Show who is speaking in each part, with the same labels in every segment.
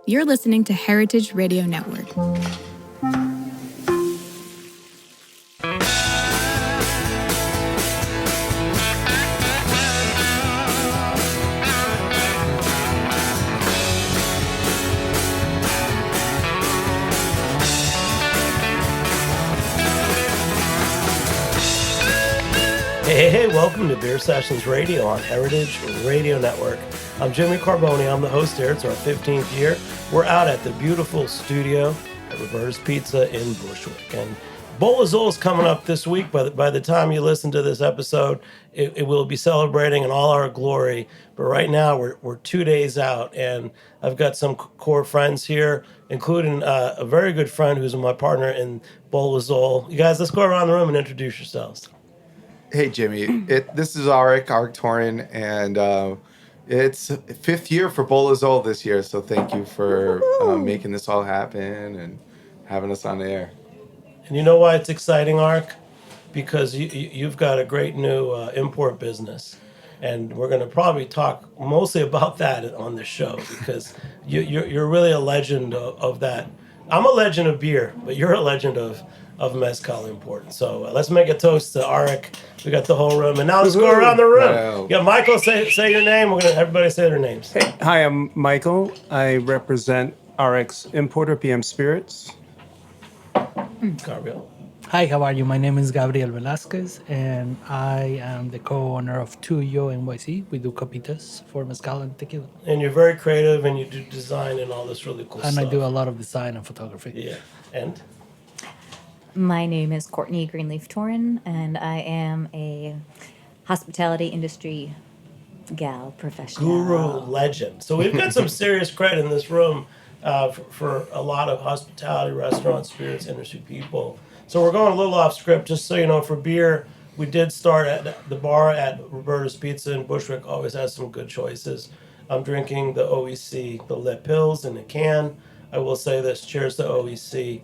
Speaker 1: You're listening to Heritage Radio Network.
Speaker 2: Hey, welcome to Beer Sessions Radio on Heritage Radio Network. I'm Jimmy Carbone. I'm the host here. It's our 15th year. We're out at the beautiful studio at Roberta's Pizza in Bushwick. And Bowl of Zole is coming up this week. By the time you listen to this episode, it will be celebrating in all our glory. But right now, we're 2 days out, and I've got some core friends here, including a very good friend who's my partner in Bowl of Zole. You guys, let's go around the room and introduce yourselves.
Speaker 3: Hey, Jimmy. This is Arik Torren, and it's 5th year for Bowl of Zole this year, so thank you for making this all happen and having us on the air.
Speaker 2: And you know why it's exciting, Arik? Because you've got a great new import business, and we're going to probably talk mostly about that on the show, because you're really a legend of that. I'm a legend of beer, but you're a legend of Mezcal import. So let's make a toast to Arik. We got the whole room, and now let's go around the room. Yeah, Michael, say your name. We're gonna everybody say their names.
Speaker 4: Hey, hi, I'm Michael. I represent Arik's importer, PM Spirits.
Speaker 2: Gabriel.
Speaker 5: Hi, how are you? My name is Gabriel Velazquez, and I am the co-owner of Tuyo.NYC. We do copitas for mezcal and tequila.
Speaker 2: And you're very creative, and you do design and all this really cool stuff.
Speaker 5: And I do a lot of design and photography.
Speaker 2: Yeah, and
Speaker 6: my name is Courtenay Greenleaf Torren, and I am a hospitality industry gal professional.
Speaker 2: Guru legend. So we've got some serious credit in this room for a lot of hospitality, restaurants, spirits industry people. So we're going a little off script, just so you know, for beer, we did start at the bar at Roberta's Pizza in Bushwick, always has some good choices. I'm drinking the OEC, the Le Pils in a can. I will say this, cheers to OEC.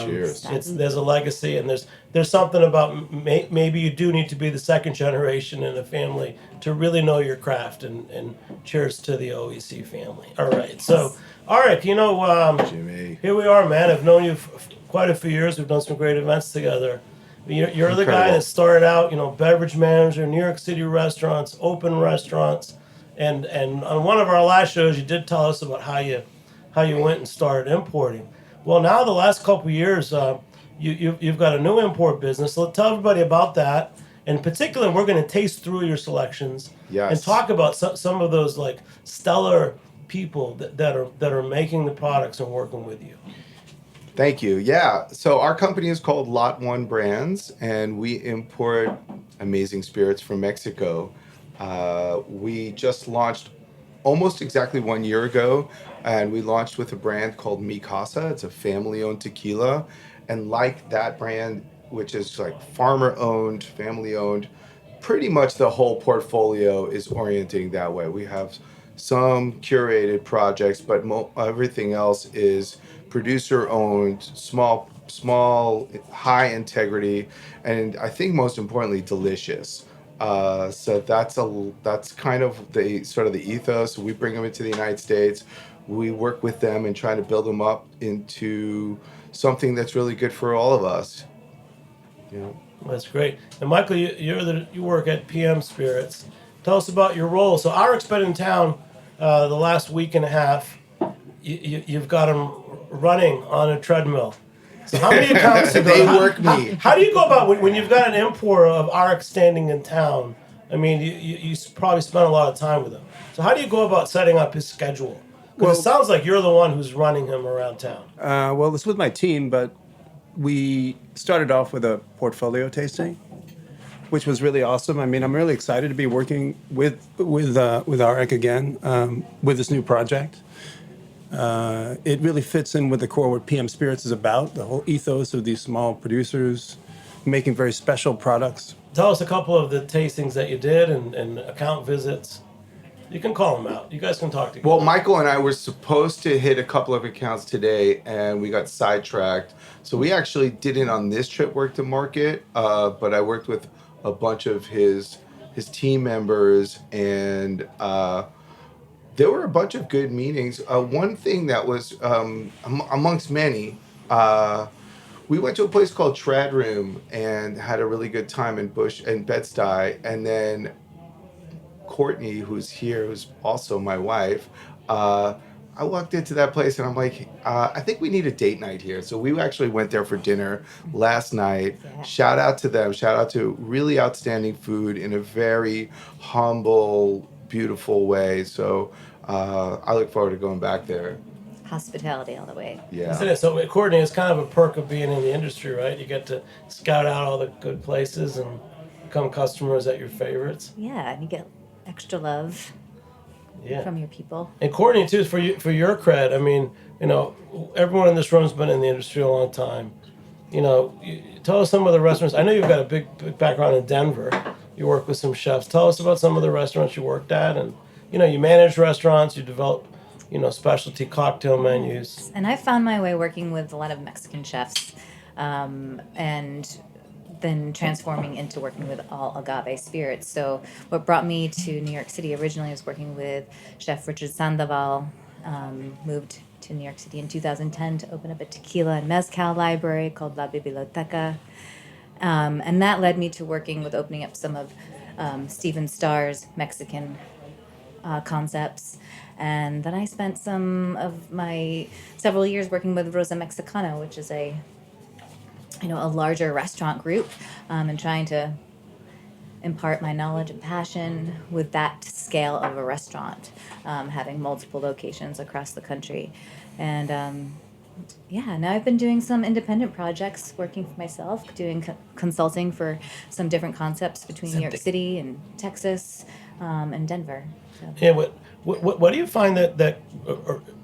Speaker 3: Cheers.
Speaker 2: There's a legacy, and there's something about maybe you do need to be the second generation in a family to really know your craft, and cheers to the OEC family. All right, so Arik,
Speaker 3: Jimmy.
Speaker 2: Here we are, man. I've known you for quite a few years. We've done some great events together. You're the guy that started out, beverage manager, New York City restaurants, open restaurants, and on one of our last shows, you did tell us about how you went and started importing. Well, now the last couple of years, you've got a new import business. So tell everybody about that. In particular, we're going to taste through your selections and talk about some of those like stellar people that are making the products and working with you.
Speaker 3: Thank you. Yeah. So our company is called Lot One Brands, and we import amazing spirits from Mexico. We just launched almost exactly 1 year ago, and we launched with a brand called Mi Casa. It's a family-owned tequila, and like that brand, which is like farmer-owned, family-owned, pretty much the whole portfolio is orienting that way. We have some curated projects, but everything else is producer-owned, small, high integrity, and I think most importantly, delicious. So that's kind of the sort of the ethos. We bring them into the United States. We work with them and try to build them up into something that's really good for all of us.
Speaker 2: That's great. And Michael, you work at PM Spirits. Tell us about your role. So Arik's been in town the last week and a half. You've got him running on a treadmill. So how many accounts do
Speaker 3: they work me?
Speaker 2: How do you go about when you've got an importer of Arik standing in town? I mean, you probably spend a lot of time with him. So how do you go about setting up his schedule? Because it sounds like you're the one who's running him around town.
Speaker 4: Well, it's with my team, but we started off with a portfolio tasting, which was really awesome. I mean, I'm really excited to be working with Arik again with this new project. It really fits in with the core what PM Spirits is about, the whole ethos of these small producers making very special products.
Speaker 2: Tell us a couple of the tastings that you did and account visits. You can call them out. You guys can talk together.
Speaker 3: Well, Michael and I were supposed to hit a couple of accounts today, and we got sidetracked. So we actually didn't on this trip work to market, but I worked with a bunch of his team members, and there were a bunch of good meetings. One thing that was amongst many, we went to a place called Trad Room and had a really good time in Bed-Stuy, and then Courtney, who's here, who's also my wife, I walked into that place and I'm like, I think we need a date night here. So we actually went there for dinner last night.
Speaker 6: Yeah.
Speaker 3: Shout out to them. Shout out to really outstanding food in a very humble, beautiful way. So I look forward to going back there.
Speaker 6: Hospitality all the way.
Speaker 3: Yeah.
Speaker 2: Isn't it? So, Courtney, it's kind of a perk of being in the industry, right? You get to scout out all the good places and become customers at your favorites.
Speaker 6: Yeah, and you get extra love
Speaker 2: Yeah.
Speaker 6: from your people.
Speaker 2: And Courtney, too, for your cred, I mean, everyone in this room's been in the industry a long time. Tell us some of the restaurants. I know you've got a big background in Denver. You work with some chefs. Tell us about some of the restaurants you worked at. And, you manage restaurants, you develop, specialty cocktail menus.
Speaker 6: And I found my way working with a lot of Mexican chefs, and then transforming into working with all agave spirits. So what brought me to New York City originally was working with Chef Richard Sandoval. Moved to New York City in 2010 to open up a tequila and mezcal library called La Biblioteca. And that led me to working with opening up some of Stephen Starr's Mexican concepts. And then I spent some of my several years working with Rosa Mexicana, which is a larger restaurant group, and trying to impart my knowledge and passion with that scale of a restaurant, having multiple locations across the country. And now I've been doing some independent projects, working for myself, doing consulting for some different concepts between New York City and Texas, and Denver. So.
Speaker 2: Yeah, what do you find that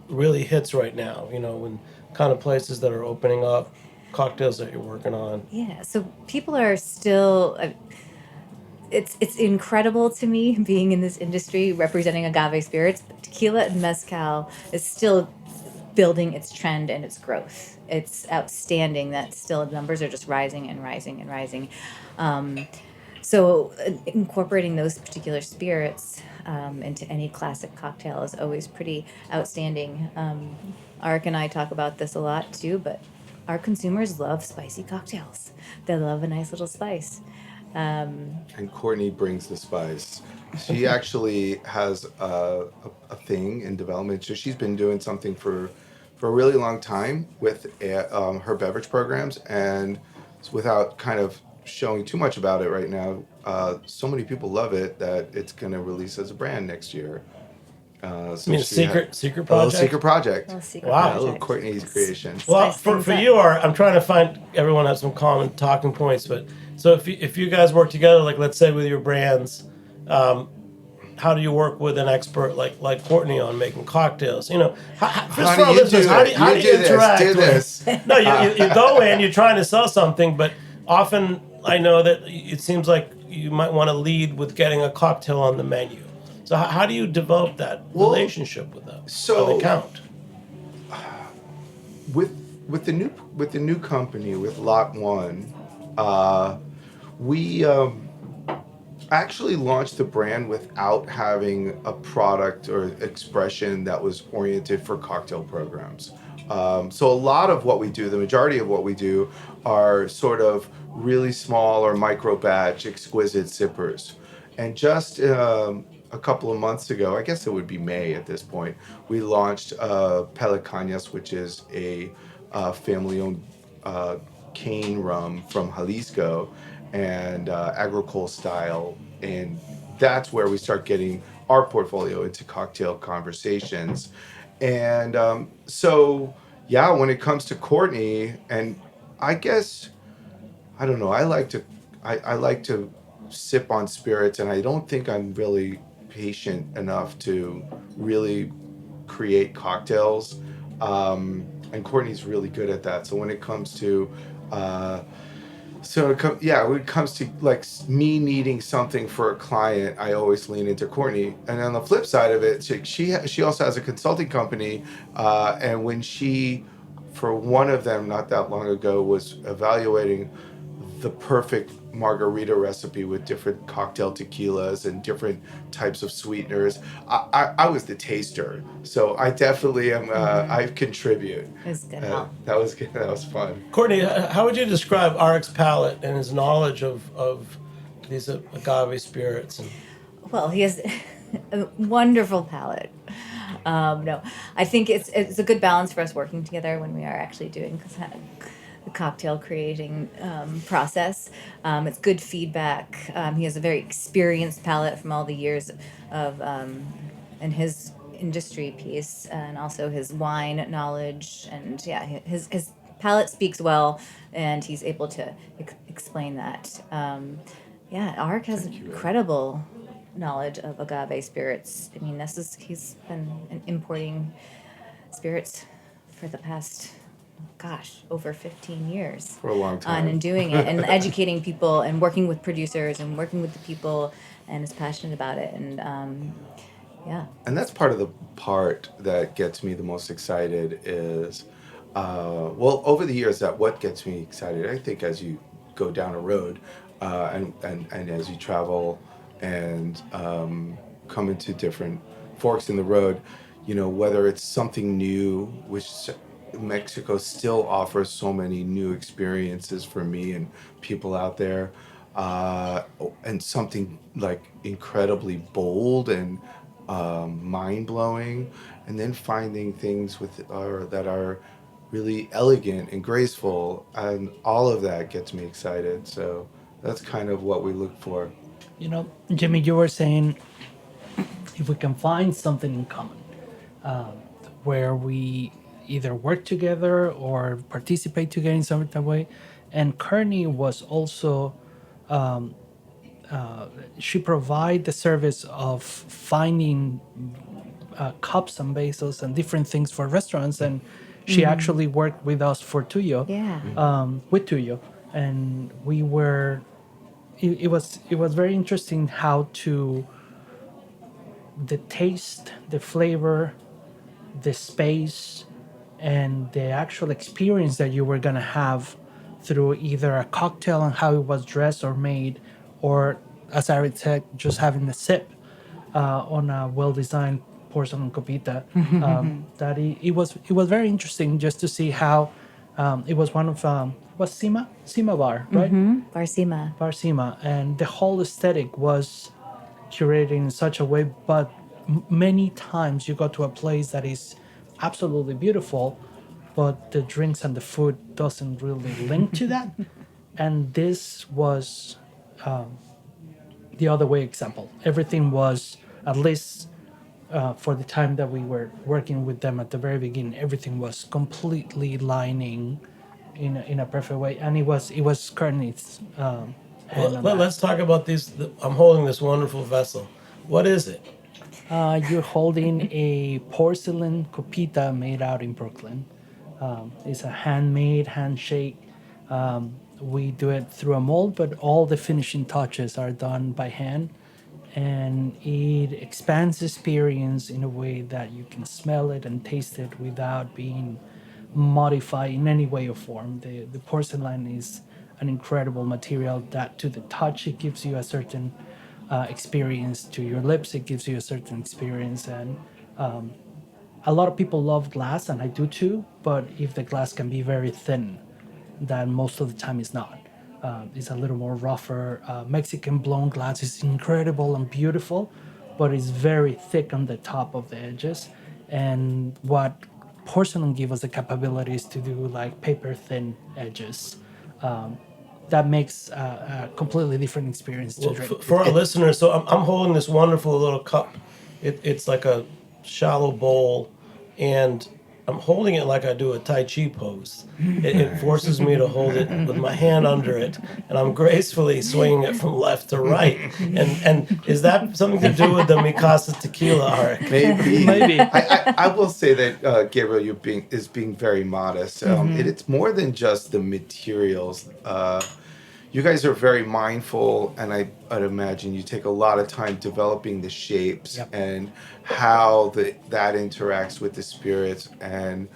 Speaker 2: really hits right now, when kind of places that are opening up, cocktails that you're working on?
Speaker 6: Yeah, so people are still... It's incredible to me being in this industry representing agave spirits, but tequila and mezcal is still building its trend and its growth. It's outstanding that still numbers are just rising and rising and rising. So incorporating those particular spirits into any classic cocktail is always pretty outstanding. Arik and I talk about this a lot too, but our consumers love spicy cocktails. They love a nice little spice.
Speaker 3: And Courtney brings the spice. She actually has a thing in development. So she's been doing something for a really long time with her beverage programs, and without kind of showing too much about it right now, so many people love it that it's going to release as a brand next year. So
Speaker 2: I mean, secret
Speaker 3: a
Speaker 2: project?
Speaker 3: little secret project.
Speaker 6: Little secret
Speaker 2: Wow.
Speaker 3: Yeah, a little
Speaker 6: project.
Speaker 3: Courtney's creation.
Speaker 2: Well,
Speaker 6: Spice
Speaker 2: for
Speaker 6: things up.
Speaker 2: you, I'm trying to find, everyone has some common talking points, but so if you guys work together, like let's say with your brands, how do you work with an expert like Courtney on making cocktails? Just for our
Speaker 3: Honey, you
Speaker 2: listeners,
Speaker 3: do
Speaker 2: how
Speaker 3: it.
Speaker 2: do you interact
Speaker 3: Do
Speaker 2: with?
Speaker 3: this.
Speaker 2: No, you go in, you're trying to sell something, but often I know that it seems like you might want to lead with getting a cocktail on the menu. So how do you develop that relationship with them?
Speaker 3: so-
Speaker 2: an account?
Speaker 3: With the new company, with Lot One, we actually launched the brand without having a product or expression that was oriented for cocktail programs. So a lot of what we do, the majority of what we do, are sort of really small or micro batch, exquisite sippers. And just a couple of months ago, I guess it would be May at this point, we launched Pelicañas, which is a family-owned cane rum from Jalisco, and agricole style, and that's where we start getting our portfolio into cocktail conversations. And when it comes to Courtney, and I guess I don't know, I like to sip on spirits, and I don't think I'm really patient enough to really create cocktails. And Courtney's really good at that. So when it comes to when it comes to like me needing something for a client, I always lean into Courtney. And on the flip side of it, she also has a consulting company, and when she, for one of them not that long ago, was evaluating the perfect margarita recipe with different cocktail tequilas and different types of sweeteners. I was the taster, so I definitely am. I contribute.
Speaker 6: It's good.
Speaker 3: That was good. That was fun.
Speaker 2: Courtney, how would you describe Arik's palate and his knowledge of these agave spirits? And
Speaker 6: Well, he has a wonderful palate. No, I think it's a good balance for us working together when we are actually doing the cocktail creating process. It's good feedback. He has a very experienced palate from all the years of in his industry piece, and also his wine knowledge. And yeah, his palate speaks well, and he's able to explain that. Yeah, Arik has incredible knowledge of agave spirits. I mean, he's been importing spirits for the past, over 15 years.
Speaker 3: For a long time.
Speaker 6: And doing it and educating people and working with producers and working with the people, and is passionate about it. And yeah.
Speaker 3: And that's part of the part that gets me the most excited is, over the years, what gets me excited, I think as you go down a road and as you travel and come into different forks in the road, whether it's something new, which Mexico still offers so many new experiences for me and people out there, and something like incredibly bold and mind-blowing, and then finding things that are really elegant and graceful, and all of that gets me excited. So that's kind of what we look for.
Speaker 5: Jimmy, you were saying if we can find something in common, where we either work together or participate together in some type way. And Courtney was also, she provide the service of finding cups and vases and different things for restaurants. And she actually worked with us for Tuyo, with Tuyo. And we were, it was very interesting how the taste, the flavor, the space, and the actual experience that you were going to have through either a cocktail and how it was dressed or made, or as Arik said, just having a sip on a well-designed porcelain copita. That it was very interesting just to see how it was one of was Sima Bar, right? Bar Sima, and the whole aesthetic was curated in such a way, but many times you go to a place that is absolutely beautiful, but the drinks and the food doesn't really link to that. And this was the other way example. Everything was, at least for the time that we were working with them at the very beginning, everything was completely lining in a perfect way, and it was Courtney's hand on that.
Speaker 2: let's talk about these. I'm holding this wonderful vessel. What is it?
Speaker 5: You're holding a porcelain copita made out in Brooklyn. It's a handmade, handshake. We do it through a mold, but all the finishing touches are done by hand. And it expands the experience in a way that you can smell it and taste it without being modified in any way or form. The porcelain is an incredible material that to the touch, it gives you a certain experience. To your lips, it gives you a certain experience. And a lot of people love glass, and I do too, but if the glass can be very thin, that most of the time is not. It's a little more rougher. Mexican blown glass is incredible and beautiful, but it's very thick on the top of the edges. And what porcelain gives us the capabilities to do like paper thin edges. That makes a completely different experience to drink.
Speaker 2: For our listeners, so I'm holding this wonderful little cup. It's like a shallow bowl, and I'm holding it like I do a Tai Chi pose. It forces me to hold it with my hand under it, and I'm gracefully swinging it from left to right. And is that something to do with the Mikasa tequila, Arik?
Speaker 3: Maybe. I will say that Gabriel, is being very modest. It's more than just the materials. You guys are very mindful, and I'd imagine you take a lot of time developing the shapes and how that interacts with the spirits, and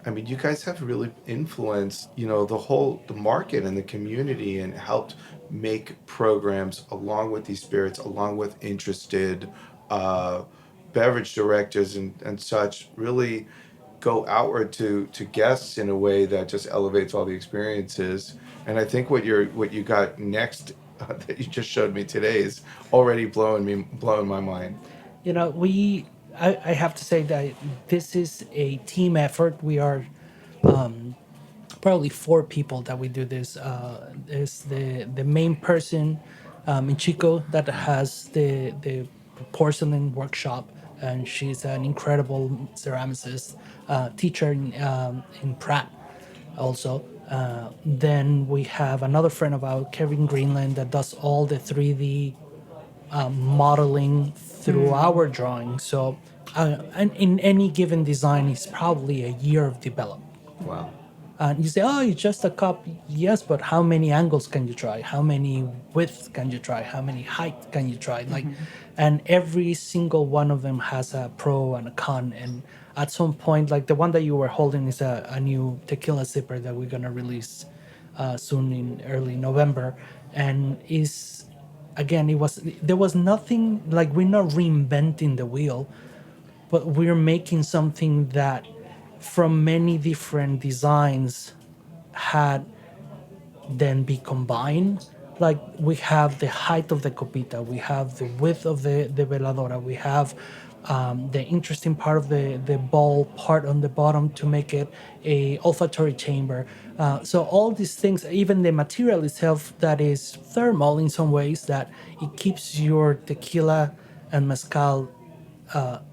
Speaker 3: I mean, you guys have really influenced, the market and the community, and helped make programs along with these spirits, along with interested uh, beverage directors and such, really go outward to guests in a way that just elevates all the experiences. And I think what you got next that you just showed me today is already blowing my mind.
Speaker 5: I have to say that this is a team effort. We are probably four people that we do this. Is the main person, Michiko, that has the porcelain workshop, and she's an incredible ceramicist, teacher in Pratt, also. Then we have another friend of ours, Kevin Greenland, that does all the 3D modeling through our drawing. So, and in any given design, it's probably a year of development.
Speaker 3: Wow.
Speaker 5: And you say, oh, it's just a cup. Yes, but how many angles can you try? How many widths can you try? How many height can you try? And every single one of them has a pro and a con. And at some point, like the one that you were holding is a new tequila sipper that we're gonna release soon in early November, and there was nothing, like, we're not reinventing the wheel, but we're making something that from many different designs had then be combined. Like, we have the height of the copita, we have the width of the veladora, we have the interesting part of the ball part on the bottom to make it a olfactory chamber. So all these things, even the material itself that is thermal in some ways, that it keeps your tequila and mezcal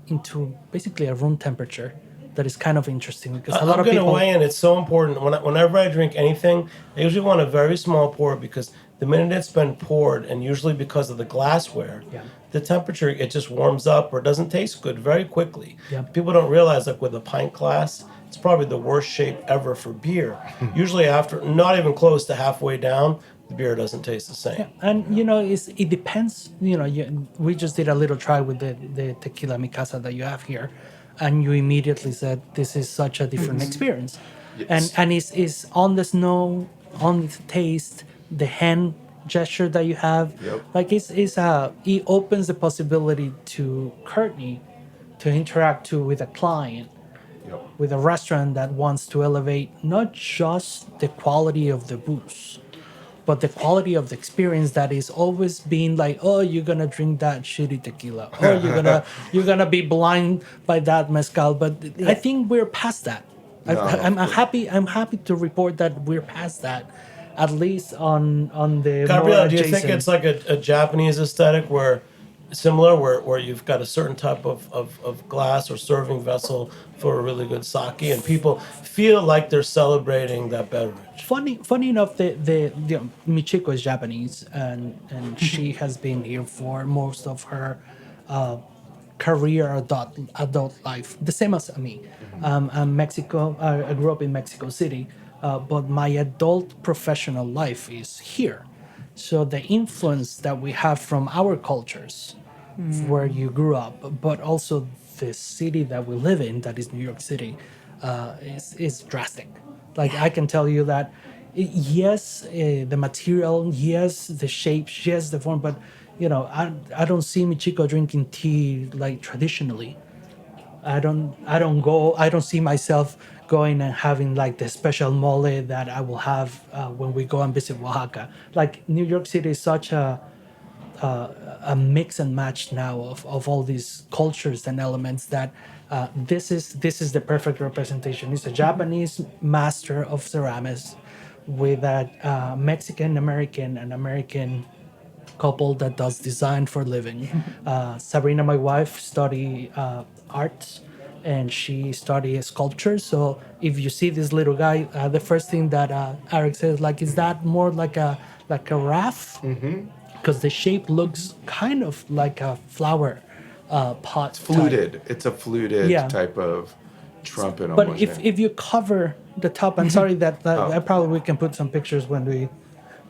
Speaker 5: into basically a room temperature. That is kind of interesting because a lot
Speaker 2: I'm
Speaker 5: of
Speaker 2: going to
Speaker 5: people.
Speaker 2: weigh in. It's so important. Whenever I drink anything, I usually want a very small pour, because the minute it's been poured, and usually because of the glassware,
Speaker 5: Yeah.
Speaker 2: the temperature, it just warms up or doesn't taste good very quickly.
Speaker 5: Yeah.
Speaker 2: People don't realize, like with a pint glass, it's probably the worst shape ever for beer. Usually after, not even close to halfway down, the beer doesn't taste the same.
Speaker 5: And it depends. We just did a little try with the tequila Mikasa that you have here, and you immediately said this is such a different experience.
Speaker 3: Yes.
Speaker 5: And it's on the snow, on the taste, the hand gesture that you have.
Speaker 3: Yep.
Speaker 5: Like, it opens the possibility to Courtenay to interact with a client,
Speaker 3: Yep.
Speaker 5: with a restaurant that wants to elevate not just the quality of the booze, but the quality of the experience that is always being like, oh, you're gonna drink that shitty tequila, or you're gonna be blind by that mezcal. But I think we're past that.
Speaker 3: No,
Speaker 5: I'm
Speaker 3: of course.
Speaker 5: happy. I'm happy to report that we're past that, at least on the
Speaker 2: Gabriel,
Speaker 5: more
Speaker 2: do you
Speaker 5: adjacent.
Speaker 2: think it's like a Japanese aesthetic where you've got a certain type of glass or serving vessel for a really good sake, and people feel like they're celebrating that beverage?
Speaker 5: Funny enough, the Michiko is Japanese, and she has been here for most of her career, adult life, the same as me. I'm Mexico. I grew up in Mexico City, but my adult professional life is here. So the influence that we have from our cultures, where you grew up, but also the city that we live in, that is New York City, is drastic. Like, I can tell you that, yes, the material, yes, the shapes, yes, the form, but I don't see Michiko drinking tea like traditionally. I don't see myself going and having like the special mole that I will have when we go and visit Oaxaca. Like, New York City is such a mix and match now of all these cultures and elements that this is the perfect representation. It's a Japanese master of ceramics with a Mexican American and American couple that does design for a living. Sabrina, my wife, study arts, and she studied sculpture. So if you see this little guy, the first thing that Arik says, like, is that more like a raft? Because the shape looks kind of like a flower pot.
Speaker 3: Fluted.
Speaker 5: type.
Speaker 3: It's a fluted
Speaker 5: Yeah.
Speaker 3: type of trumpet
Speaker 5: But
Speaker 3: almost.
Speaker 5: if you cover the top, I'm sorry that I probably we can put some pictures when we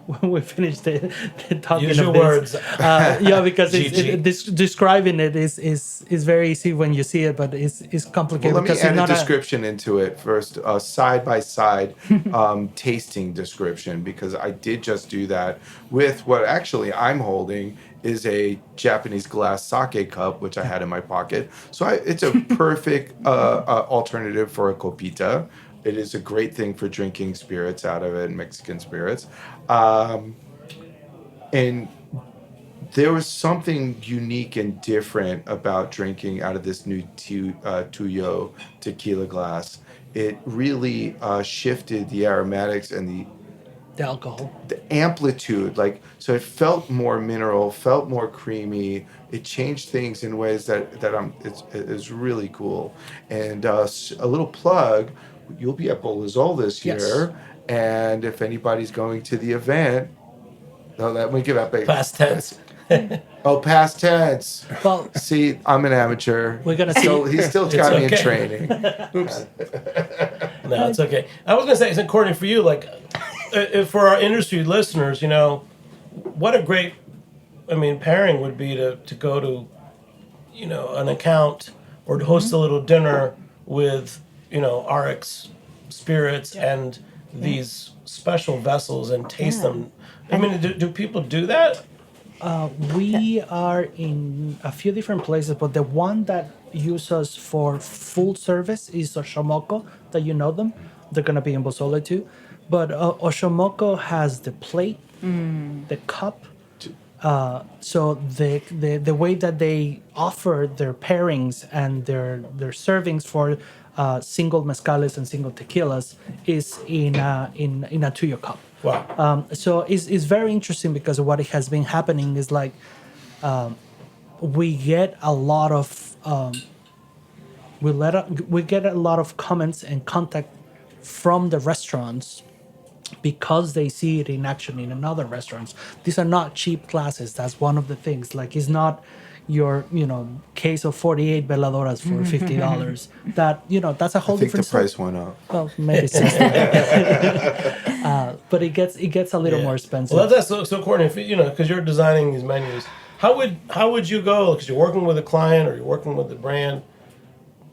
Speaker 5: when we finish the talking
Speaker 2: Use
Speaker 5: of
Speaker 2: your
Speaker 5: this.
Speaker 2: words.
Speaker 5: Because describing it is very easy when you see it, but it's complicated.
Speaker 3: Well, let me
Speaker 5: because
Speaker 3: add
Speaker 5: it's
Speaker 3: a
Speaker 5: not
Speaker 3: description into it first, side by side tasting description, because I did just do that with what actually I'm holding is a Japanese glass sake cup, which I had in my pocket. So it's a perfect alternative for a copita. It is a great thing for drinking spirits out of it, Mexican spirits. And there was something unique and different about drinking out of this new Tuyo tequila glass. It really shifted the aromatics and
Speaker 5: the alcohol.
Speaker 3: the amplitude. So it felt more mineral, felt more creamy. It changed things in ways that it's really cool. And a little plug, you'll be at Zole this year.
Speaker 5: Yes.
Speaker 3: And if anybody's going to the event, let me give up
Speaker 2: Past tense.
Speaker 3: Oh, past tense.
Speaker 5: Well,
Speaker 3: See, I'm an amateur.
Speaker 5: we're gonna see.
Speaker 3: So he's still got me in
Speaker 2: okay.
Speaker 3: training.
Speaker 5: Oops.
Speaker 2: No, it's okay. I was gonna say, so Courtney, for you, for our industry listeners, what a great, pairing would be to go to, an account or to host a little dinner with, Arik's spirits and these special vessels and taste them. Do people do that?
Speaker 5: We are in a few different places, but the one that uses us for full service is Oshomoko, that you know them. They're going to be in Zole too. But Oshomoko has the plate, the cup. So the way that they offer their pairings and their servings for single mezcales and single tequilas is in a Tuyo cup.
Speaker 2: Wow.
Speaker 5: So it's very interesting because what has been happening is we get a lot of we get a lot of comments and contact from the restaurants because they see it in action in another restaurants. These are not cheap classes. That's one of the things. It's not your case of 48 veladoras for $50. That's a whole
Speaker 3: I think the
Speaker 5: different story.
Speaker 3: price went up.
Speaker 5: Well, maybe 60. But it gets a little more expensive.
Speaker 2: Well, that's so Courtney, because you're designing these menus, how would you go? Because you're working with a client or you're working with a brand.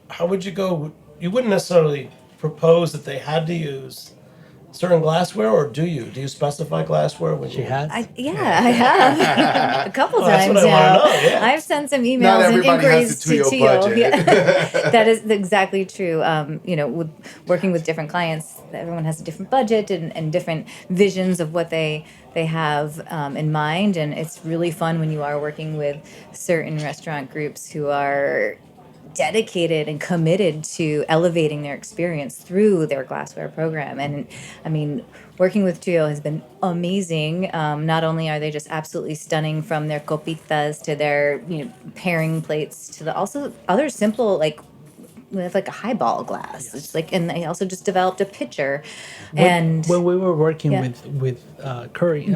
Speaker 2: How would you go? You wouldn't necessarily propose that they had to use certain glassware, or do you? Do you specify glassware when
Speaker 5: She has.
Speaker 6: I have a couple
Speaker 2: that's
Speaker 6: times
Speaker 2: what I
Speaker 6: now.
Speaker 2: wanna know, yeah.
Speaker 6: I've sent some emails
Speaker 3: Not
Speaker 6: and
Speaker 3: everybody
Speaker 6: inquiries
Speaker 3: has the
Speaker 6: to
Speaker 3: Tuyo
Speaker 6: Tuyo.
Speaker 3: budget.
Speaker 6: Yeah. That is exactly true. With working with different clients, everyone has a different budget and different visions of what they have in mind, and it's really fun when you are working with certain restaurant groups who are dedicated and committed to elevating their experience through their glassware program. And working with Tuyo has been amazing. Not only are they just absolutely stunning from their copitas to their pairing plates to the also other simple we have a highball glass. It's and they also just developed a pitcher. And
Speaker 5: when we were working
Speaker 6: Yeah.
Speaker 5: with Curry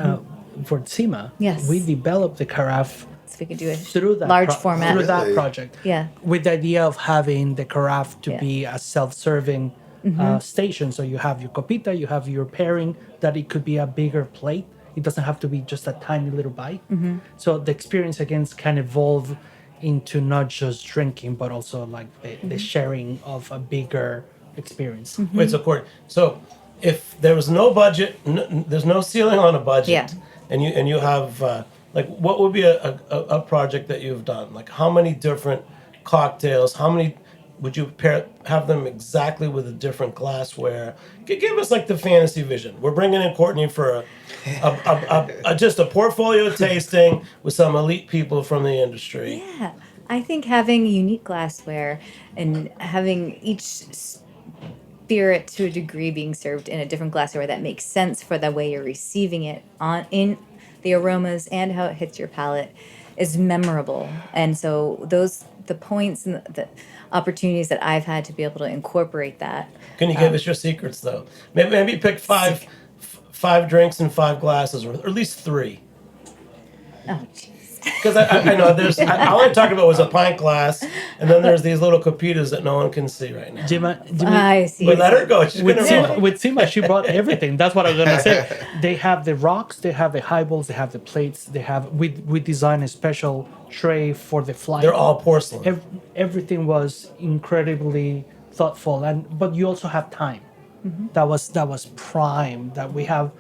Speaker 5: for Tsima,
Speaker 6: Yes.
Speaker 5: we developed the carafe
Speaker 6: so we could do a
Speaker 5: through that
Speaker 6: large format.
Speaker 5: through that
Speaker 3: Really?
Speaker 5: project.
Speaker 6: Yeah.
Speaker 5: With the idea of having the carafe to
Speaker 6: Yeah.
Speaker 5: be a self-serving station. So you have your copita, you have your pairing, that it could be a bigger plate. It doesn't have to be just a tiny little bite. So the experience again can evolve into not just drinking, but also the sharing of a bigger experience.
Speaker 2: Wait, so Courtney, so if there was no budget, there's no ceiling on a budget,
Speaker 6: Yeah.
Speaker 2: and you have what would be a project that you've done? How many different cocktails? How many would you have them exactly with a different glassware? Give us the fantasy vision. We're bringing in Courtney for just a portfolio tasting with some elite people from the industry.
Speaker 6: Yeah, I think having unique glassware and having each spirit to a degree being served in a different glassware that makes sense for the way you're receiving it in the aromas and how it hits your palate is memorable. And so the points and the opportunities that I've had to be able to incorporate that.
Speaker 2: Can you give us your secrets though? Maybe pick five drinks and 5 glasses, or at least 3.
Speaker 6: Oh, jeez.
Speaker 2: Because I know there's, all I'm talking about was a pint glass, and then there's these little copitas that no one can see right now.
Speaker 6: I see.
Speaker 2: But let her go. She's going to roll.
Speaker 5: With Sima, she brought everything. That's what I was gonna say. They have the rocks, they have the highballs, they have the plates. They have we designed a special tray for the flight.
Speaker 2: They're all porcelain.
Speaker 5: Everything was incredibly thoughtful, but you also have time.
Speaker 6: Mm-hmm.
Speaker 5: That was prime. That we have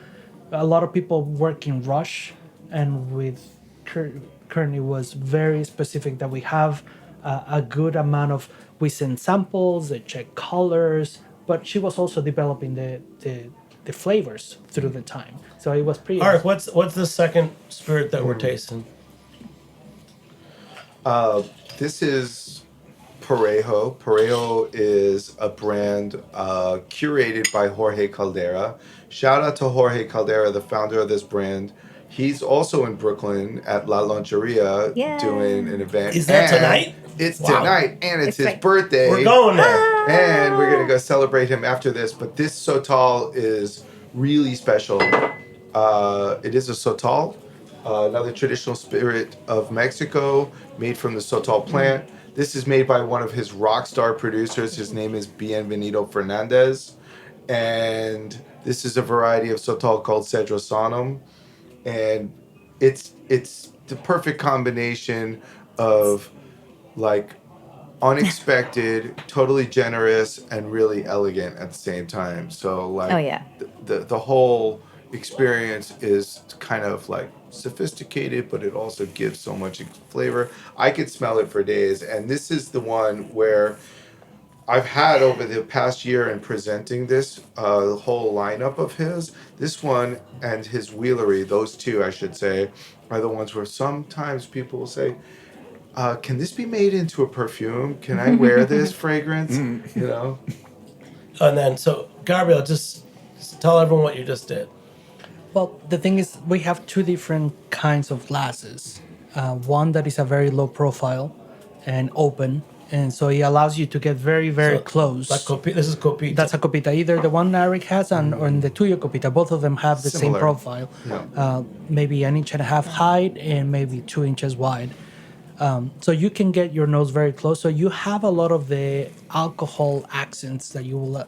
Speaker 5: a lot of people work in rush, and with Courtenay was very specific that we have a good amount of. We send samples, they check colors, but she was also developing the flavors through the time. So it was pretty.
Speaker 2: Arik, what's the second spirit that we're tasting?
Speaker 3: This is Parejo. Parejo is a brand curated by Jorge Caldera. Shout out to Jorge Caldera, the founder of this brand. He's also in Brooklyn at La Loncheria doing an event.
Speaker 2: Is that tonight?
Speaker 3: It's tonight, and it's his birthday.
Speaker 2: We're going there.
Speaker 3: And we're going to go celebrate him after this. But this Sotal is really special. It is a Sotal, another traditional spirit of Mexico, made from the Sotal plant. This is made by one of his rock star producers. His name is Bienvenido Fernandez. And this is a variety of Sotal called Cedrosanum. And it's the perfect combination of like unexpected, totally generous, and really elegant at the same time. So like the whole experience is kind of like sophisticated, but it also gives so much flavor. I could smell it for days. And this is the one where I've had over the past year in presenting this whole lineup of his. This one and his Wheelery, those two I should say, are the ones where sometimes people will say, can this be made into a perfume? Can I wear this fragrance? You know?
Speaker 2: And then, so Gabriel, just tell everyone what you just did.
Speaker 5: Well, the thing is, we have two different kinds of glasses. One that is a very low profile and open, and so it allows you to get very, very close.
Speaker 2: Like this is copita.
Speaker 5: That's a copita. Either the one Arik has or the Tuyo copita. Both of them have the same profile.
Speaker 3: Yeah.
Speaker 5: Maybe 1.5 inches height and maybe 2 inches wide. So you can get your nose very close. So you have a lot of the alcohol accents that you will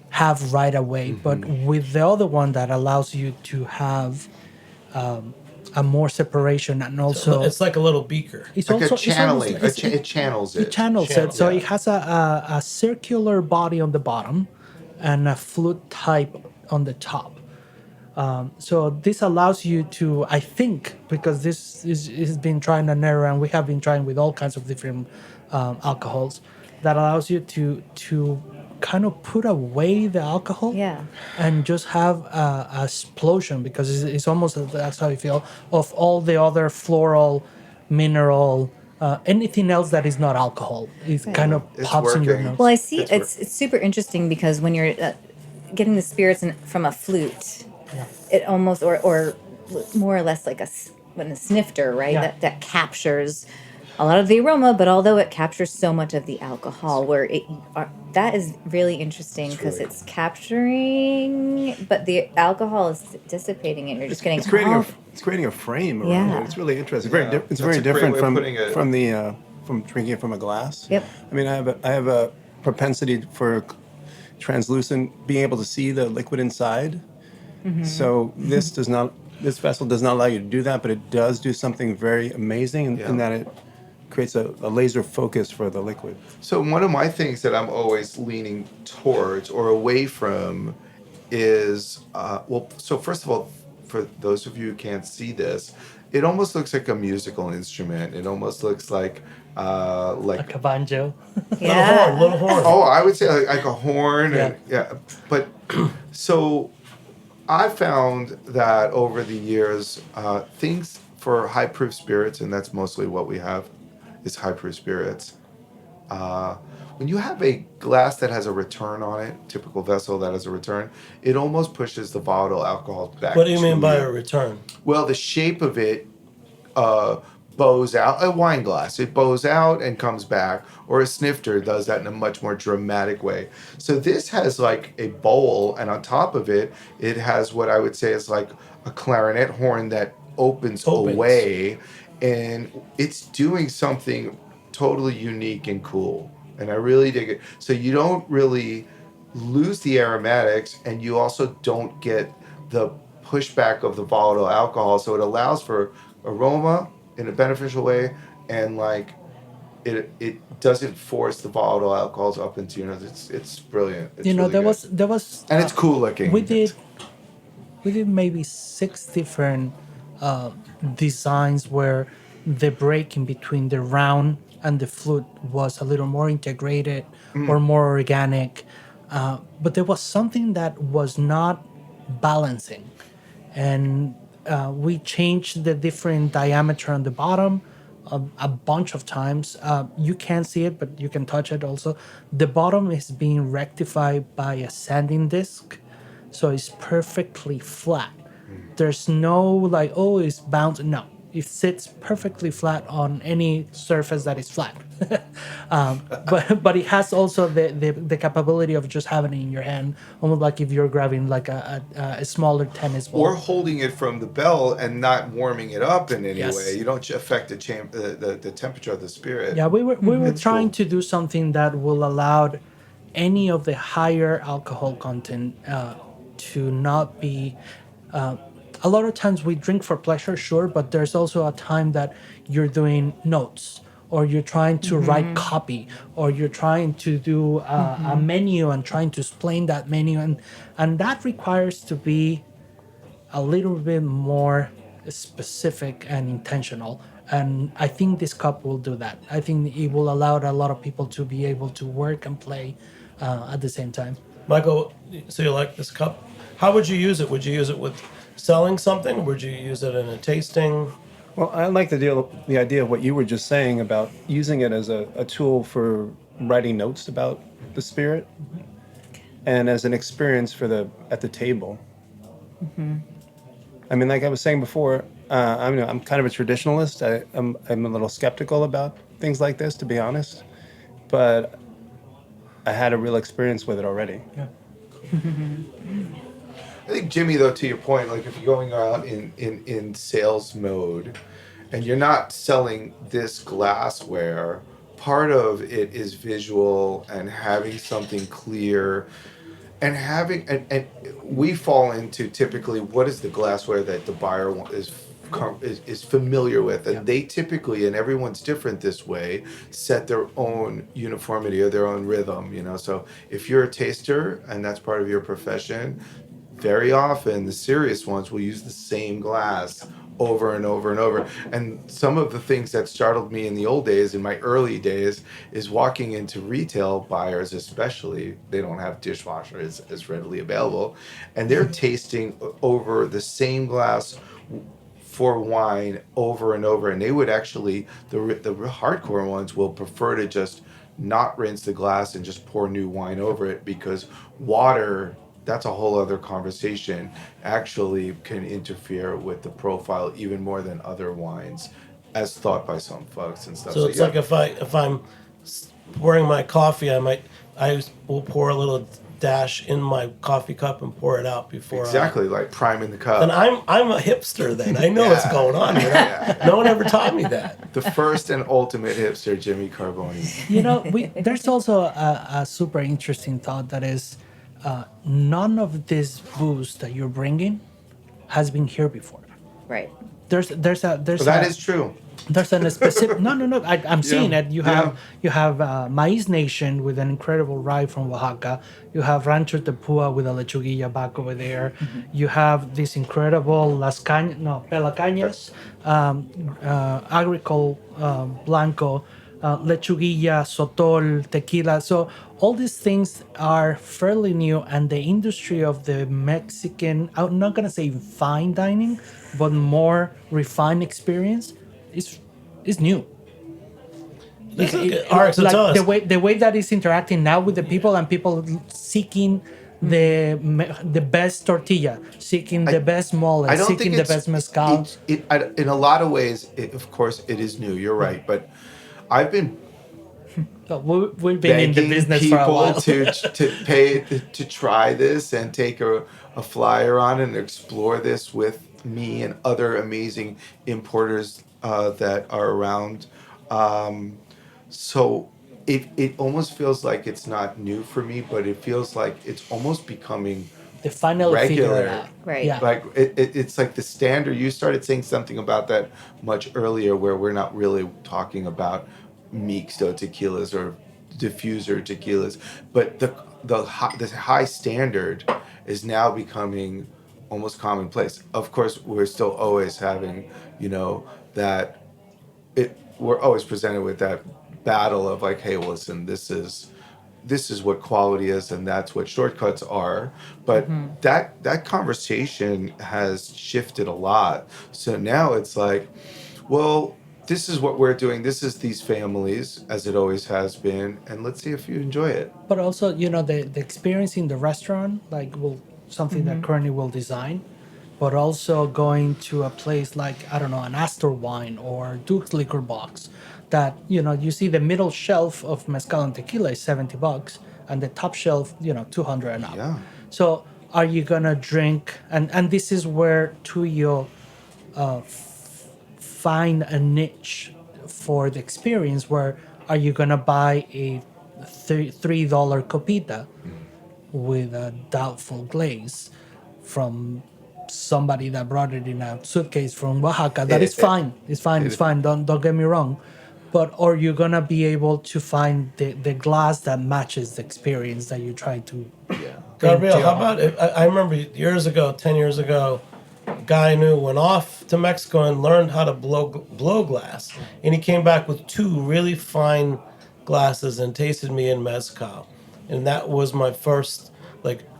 Speaker 5: have right away. But with the other one that allows you to have a more separation, and also
Speaker 2: it's like a little beaker.
Speaker 5: it's
Speaker 3: Like
Speaker 5: also
Speaker 3: a channeling.
Speaker 5: It's almost,
Speaker 3: It channels it.
Speaker 5: it channels it. So it has a circular body on the bottom and a flute type on the top. So this allows you to, I think, because this is been trying and error, and we have been trying with all kinds of different alcohols, that allows you to kind of put away the alcohol and just have a explosion, because it's almost, that's how you feel, of all the other floral, mineral, anything else that is not alcohol. It kind of pops in your nose.
Speaker 6: Well, I see. It's super interesting because when you're getting the spirits from a flute, it almost or more or less like a snifter, right? That captures a lot of the aroma, but although it captures so much of the alcohol, that is really interesting because it's capturing, but the alcohol is dissipating, and you're just getting
Speaker 4: it's creating a frame around it. It's really interesting. It's very different from drinking it from a glass.
Speaker 6: Yep.
Speaker 4: I mean, I have a propensity for translucent, being able to see the liquid inside. So this vessel does not allow you to do that, but it does do something very amazing in that it creates a laser focus for the liquid.
Speaker 3: So one of my things that I'm always leaning towards or away from is, so first of all, for those of you who can't see this, it almost looks like a musical instrument. It almost looks like
Speaker 5: like a banjo.
Speaker 2: Little horn.
Speaker 3: Oh, I would say like a horn. But so I found that over the years, things for high proof spirits, and that's mostly what we have, is high proof spirits. When you have a glass that has a return on it, typical vessel that has a return, it almost pushes the volatile alcohol back.
Speaker 2: What do you mean by a return?
Speaker 3: Well, the shape of it bows out. A wine glass, it bows out and comes back, or a snifter does that in a much more dramatic way. So this has like a bowl, and on top of it, it has what I would say is like a clarinet horn that opens away, and it's doing something totally unique and cool. And I really dig it. So you don't really lose the aromatics, and you also don't get the pushback of the volatile alcohol. So it allows for aroma in a beneficial way, and like it doesn't force the volatile alcohols up into your nose. It's brilliant. It's really
Speaker 5: there
Speaker 3: good.
Speaker 5: was
Speaker 3: And it's cool looking.
Speaker 5: We did maybe 6 different designs where the break in between the round and the flute was a little more integrated or more organic. But there was something that was not balancing. And we changed the different diameter on the bottom a bunch of times. You can't see it, but you can touch it also. The bottom is being rectified by a sanding disc, so it's perfectly flat. There's no like, oh, it's bound. No, it sits perfectly flat on any surface that is flat. But it has also the capability of just having it in your hand, almost like if you're grabbing like a smaller tennis ball.
Speaker 3: Or holding it from the bell and not warming it up in any
Speaker 5: Yes.
Speaker 3: way. You don't affect the temperature of the spirit.
Speaker 5: Yeah, we were
Speaker 3: It's
Speaker 5: trying
Speaker 3: cool.
Speaker 5: to do something that will allow any of the higher alcohol content to not be. A lot of times we drink for pleasure, sure, but there's also a time that you're doing notes, or you're trying to write copy, or you're trying to do a menu and trying to explain that menu, and that requires to be a little bit more specific and intentional. And I think this cup will do that. I think it will allow a lot of people to be able to work and play at the same time.
Speaker 2: Michael, so you like this cup? How would you use it? Would you use it with selling something? Would you use it in a tasting?
Speaker 4: Well, I like the idea of what you were just saying about using it as a tool for writing notes about the spirit, and as an experience at the table. I mean, like I was saying before, I'm kind of a traditionalist. I'm a little skeptical about things like this, to be honest. But I had a real experience with it already.
Speaker 5: Yeah.
Speaker 3: I think, Jimmy, though, to your point, like if you're going out in sales mode and you're not selling this glassware, part of it is visual and having something clear and having, and we fall into typically what is the glassware that the buyer is familiar with, and they typically, and everyone's different this way, set their own uniformity or their own rhythm, so if you're a taster and that's part of your profession, very often the serious ones will use the same glass over and over and over. And some of the things that startled me in the old days, in my early days, is walking into retail buyers, especially, they don't have dishwashers as readily available, and they're tasting over the same glass for wine over and over. And they would actually, the hardcore ones will prefer to just not rinse the glass and just pour new wine over it, because water, that's a whole other conversation, actually can interfere with the profile even more than other wines, as thought by some folks and stuff.
Speaker 2: So it's like if I'm pouring my coffee, I will pour a little dash in my coffee cup and pour it out before.
Speaker 3: Exactly, like priming the cup.
Speaker 2: Then I'm a hipster. Then I know what's going on here. No one ever taught me that.
Speaker 3: The first and ultimate hipster, Jimmy Carbone.
Speaker 5: There's also a super interesting thought that is, none of this booze that you're bringing has been here before.
Speaker 6: Right.
Speaker 5: There's
Speaker 3: That is true.
Speaker 5: There's a specific no. I'm seeing it. You have Maiz Nation with an incredible rye from Oaxaca. You have Rancho Tepua with a lechuguilla back over there. You have this incredible Pelacañas, Agricole Blanco, lechuguilla, sotol, tequila. So all these things are fairly new, and the industry of the Mexican, I'm not gonna say fine dining, but more refined experience is new.
Speaker 2: Arik, so tell us.
Speaker 5: The way that is interacting now with the people, and people seeking the best tortilla, seeking the best mole, seeking the best mezcal.
Speaker 3: In a lot of ways, of course, it is new. You're right, but I've been
Speaker 5: We've been in the business for a while.
Speaker 3: to try this and take a flyer on and explore this with me and other amazing importers that are around. So it almost feels like it's not new for me, but it feels like it's almost becoming
Speaker 5: They finally figured it
Speaker 3: regular.
Speaker 5: out.
Speaker 6: Right.
Speaker 5: Yeah.
Speaker 3: Like it's like the standard. You started saying something about that much earlier, where we're not really talking about mixto tequilas or diffuser tequilas, but the high standard is now becoming almost commonplace. Of course, we're still always having, that we're always presented with that battle of like, hey, listen, this is what quality is, and that's what shortcuts are. But that conversation has shifted a lot. So now it's like, well, this is what we're doing. This is these families, as it always has been, and let's see if you enjoy it.
Speaker 5: But also, the experience in the restaurant, like, will something that Courtenay will design, but also going to a place like, I don't know, an Astor Wine or Duke's Liquor Box, that, you see the middle shelf of mezcal and tequila is $70, and the top shelf, 200 and up.
Speaker 3: Yeah.
Speaker 5: So are you gonna drink? And this is where Tuyo find a niche for the experience. Where are you gonna buy a $3 copita with a doubtful glaze from somebody that brought it in a suitcase from Oaxaca? That is fine. It's fine. Don't get me wrong. But are you gonna be able to find the glass that matches the experience that you're trying to?
Speaker 2: Gabriel, how about I remember 10 years ago, a guy I knew went off to Mexico and learned how to blow glass, and he came back with 2 really fine glasses and tasted me in mezcal, and that was my first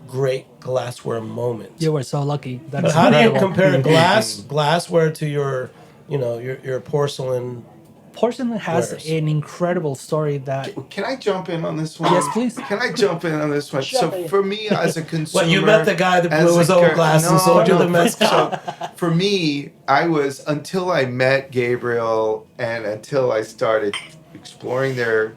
Speaker 2: great glassware moment.
Speaker 5: You were so lucky. That
Speaker 2: But
Speaker 5: is
Speaker 2: how do you
Speaker 5: incredible.
Speaker 2: compare glassware to your porcelain?
Speaker 5: Porcelain has
Speaker 2: wares?
Speaker 5: an incredible story that.
Speaker 3: Can I jump in on this one?
Speaker 5: Yes, please.
Speaker 3: Can I jump in on this one?
Speaker 5: Jump
Speaker 3: So
Speaker 5: in.
Speaker 3: for me as a consumer,
Speaker 2: Well, you met the guy that
Speaker 3: as
Speaker 2: blew his
Speaker 3: a
Speaker 2: own
Speaker 3: cur-
Speaker 2: glass and
Speaker 3: No,
Speaker 2: sold you
Speaker 3: no.
Speaker 2: the mezcal.
Speaker 3: So for me, until I met Gabriel and until I started exploring their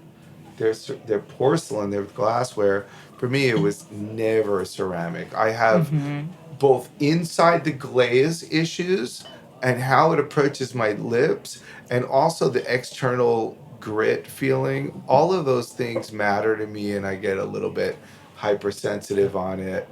Speaker 3: porcelain, their glassware. For me, it was never ceramic. I have both inside the glaze issues and how it approaches my lips, and also the external grit feeling. All of those things matter to me, and I get a little bit hypersensitive on it.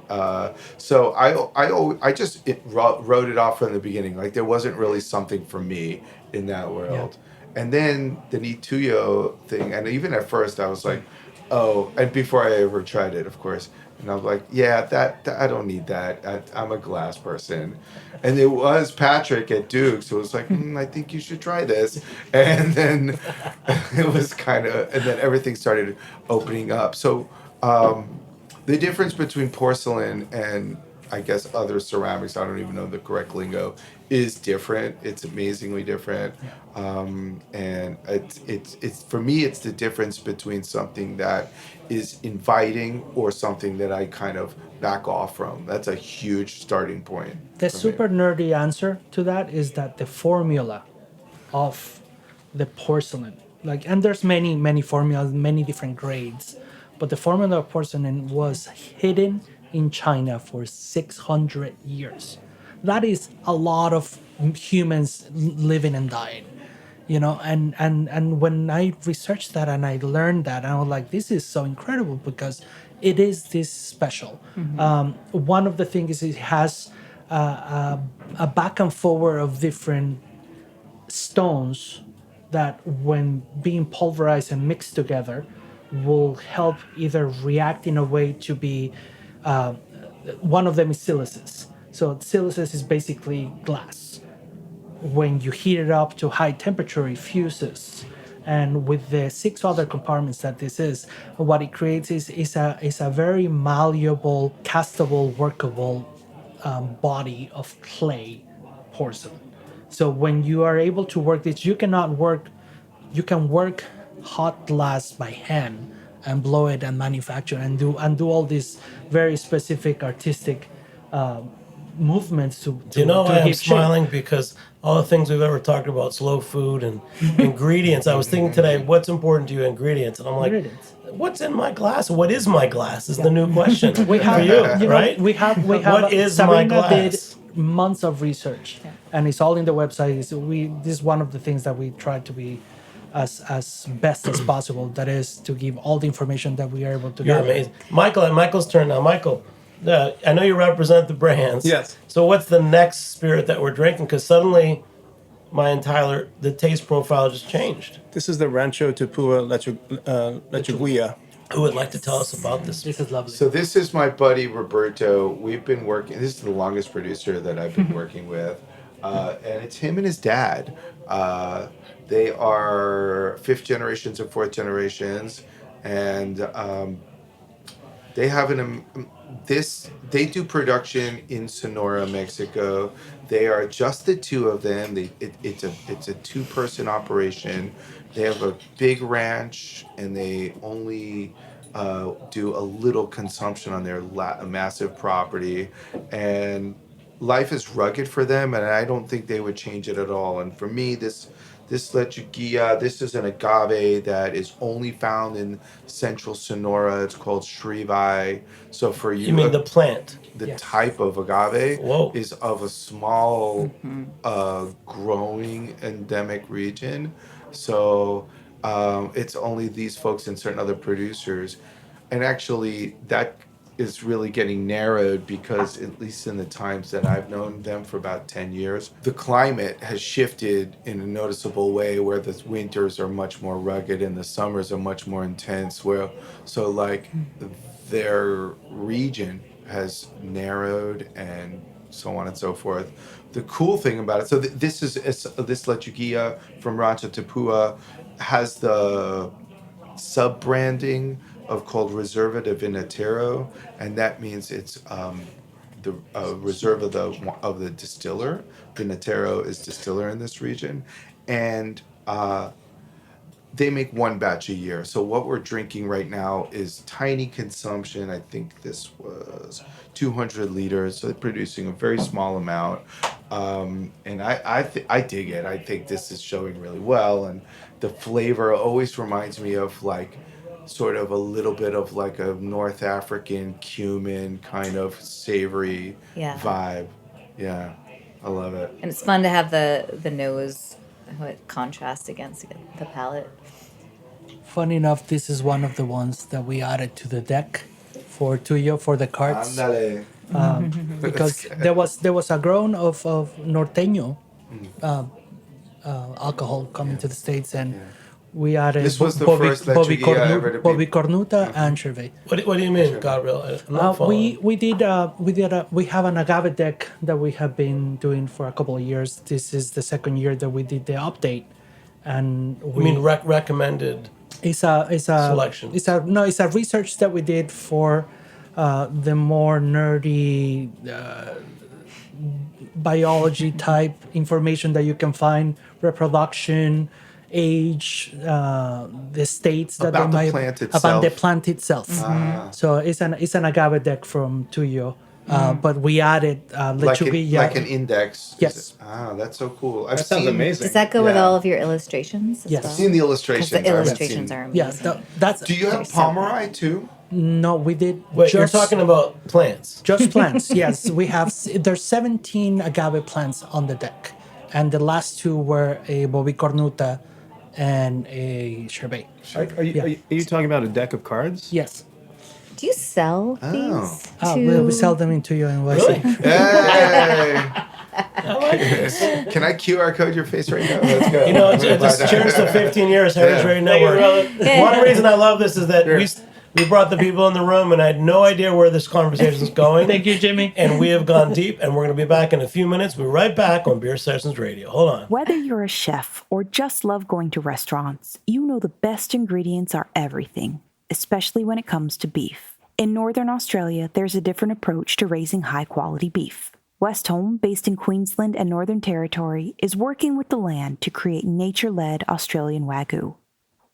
Speaker 3: So I just wrote it off from the beginning. Like there wasn't really something for me in that world. And then the Tuyo thing, and even at first I was like, oh, and before I ever tried it, of course, and I was like, yeah, that I don't need that. I'm a glass person. And it was Patrick at Duke's who was like, I think you should try this. And then it was and then everything started opening up. So the difference between porcelain and I guess other ceramics, I don't even know the correct lingo, is different. It's amazingly different. And it's for me, it's the difference between something that is inviting or something that I kind of back off from. That's a huge starting point.
Speaker 5: The super nerdy answer to that is that the formula of the porcelain, and there's many formulas, many different grades, but the formula of porcelain was hidden in China for 600 years. That is a lot of humans living and dying, and when I researched that and I learned that, I was like, this is so incredible because it is this special. One of the things is it has a back and forward of different stones that when being pulverized and mixed together will help either react in a way to be one of them is silices. So silices is basically glass. When you heat it up to high temperature, it fuses. And with the 6 other compartments that this is, what it creates is a very malleable, castable, workable body of clay porcelain. So when you are able to work this, you can work hot glass by hand and blow it and manufacture and do all these very specific artistic movements to
Speaker 2: Do you know
Speaker 5: to
Speaker 2: why I'm
Speaker 5: give shape.
Speaker 2: smiling? Because all the things we've ever talked about, slow food and ingredients. I was thinking today, what's important to you, ingredients? And I'm like,
Speaker 5: Ingredients.
Speaker 2: what's in my glass? What is my glass? Is the new question
Speaker 5: We have,
Speaker 2: for you, right?
Speaker 5: we have
Speaker 2: What is my
Speaker 5: Sabrina
Speaker 2: glass?
Speaker 5: did months of research and it's all in the website. This is one of the things that we try to be as best as possible. That is to give all the information that we are able to.
Speaker 2: You're
Speaker 5: gather.
Speaker 2: amazing. Michael, and Michael's turn now. Michael, I know you represent the brands.
Speaker 4: Yes.
Speaker 2: So what's the next spirit that we're drinking? Because suddenly the taste profile just changed.
Speaker 4: This is the Rancho Tapua Lechuguilla.
Speaker 2: Who would like to tell us about this?
Speaker 5: This is lovely.
Speaker 3: So this is my buddy Roberto. We've been working. This is the longest producer that I've been working with, and it's him and his dad. They are fifth generations and fourth generations, and they have They do production in Sonora, Mexico. They are just the two of them. It's a two-person operation. They have a big ranch, and they only do a little consumption on their massive property. And life is rugged for them, and I don't think they would change it at all. And for me, this lechuguilla, this is an agave that is only found in central Sonora. It's called Shrivai. So for you,
Speaker 2: You mean the plant?
Speaker 3: the
Speaker 5: Yes.
Speaker 3: type of agave
Speaker 2: Whoa.
Speaker 3: is of a small growing endemic region. So it's only these folks and certain other producers. And actually that is really getting narrowed because at least in the times that I've known them for about 10 years, the climate has shifted in a noticeable way where the winters are much more rugged and the summers are much more intense, so like their region has narrowed and so on and so forth. The cool thing about it, so this lechuguilla from Rancho Tapua has the sub-branding called Reserva de Vinatero, and that means it's the reserve of the distiller. Vinatero is distiller in this region, and they make one batch a year. So what we're drinking right now is tiny consumption. I think this was 200 liters, so they're producing a very small amount. And I dig it. I think this is showing really well, and the flavor always reminds me of like sort of a little bit of like a North African cumin kind of savory vibe. Yeah, I love it.
Speaker 6: And it's fun to have the nose contrast against the palate.
Speaker 5: Funny enough, this is one of the ones that we added to the deck for Tuyo for the carts.
Speaker 3: Ándale.
Speaker 5: Because there was a grown of norteño alcohol coming to the States, and we added
Speaker 3: This was the first lechuguilla ever to be-
Speaker 5: Bobby Cornuta and Cervé.
Speaker 2: What do you mean, Gabriel? I'm not following.
Speaker 5: We have an agave deck that we have been doing for a couple of years. This is the second year that we did the update, and
Speaker 2: I mean recommended
Speaker 5: it's a
Speaker 2: selection.
Speaker 5: It's a research that we did for the more nerdy biology type information that you can find, reproduction, age, the states that
Speaker 3: About
Speaker 5: they
Speaker 3: the
Speaker 5: might
Speaker 3: plant
Speaker 5: about the
Speaker 3: itself.
Speaker 5: plant itself. So it's an agave deck from Tuyo, but we added lechuguilla.
Speaker 3: like an index.
Speaker 5: Yes.
Speaker 3: That's so cool. I've
Speaker 4: That sounds
Speaker 3: seen,
Speaker 4: amazing.
Speaker 6: Does that go with
Speaker 3: Yeah.
Speaker 6: all of your illustrations as
Speaker 5: Yes.
Speaker 6: well?
Speaker 3: I've seen the
Speaker 6: 'Cause
Speaker 3: illustrations.
Speaker 6: the
Speaker 3: I haven't
Speaker 6: illustrations
Speaker 3: seen-
Speaker 6: are amazing.
Speaker 5: Yeah, that's.
Speaker 3: Do you have
Speaker 6: so
Speaker 3: Pomeroy too?
Speaker 5: No, we did.
Speaker 2: Wait, you're talking about plants.
Speaker 5: Just plants, yes. We have there's 17 agave plants on the deck, and the last two were a Bobby Cornuta and a Cervé.
Speaker 4: Are you talking about a deck of cards?
Speaker 5: Yes.
Speaker 6: Do you sell these?
Speaker 5: We sell them into Tuyo.NYC.
Speaker 2: Really?
Speaker 3: Hey! Can I QR code your face right now? Let's go.
Speaker 2: You know, it's cheers to 15 years Heritage Radio Network. One reason I love this is that we brought the people in the room, and I had no idea where this conversation is going.
Speaker 5: Thank you, Jimmy.
Speaker 2: And we have gone deep, and we're going to be back in a few minutes. We'll be right back on Beer Sessions Radio. Hold on.
Speaker 7: Whether you're a chef or just love going to restaurants, you know the best ingredients are everything, especially when it comes to beef. In Northern Australia, there's a different approach to raising high-quality beef. Westholme, based in Queensland and Northern Territory, is working with the land to create nature-led Australian Wagyu.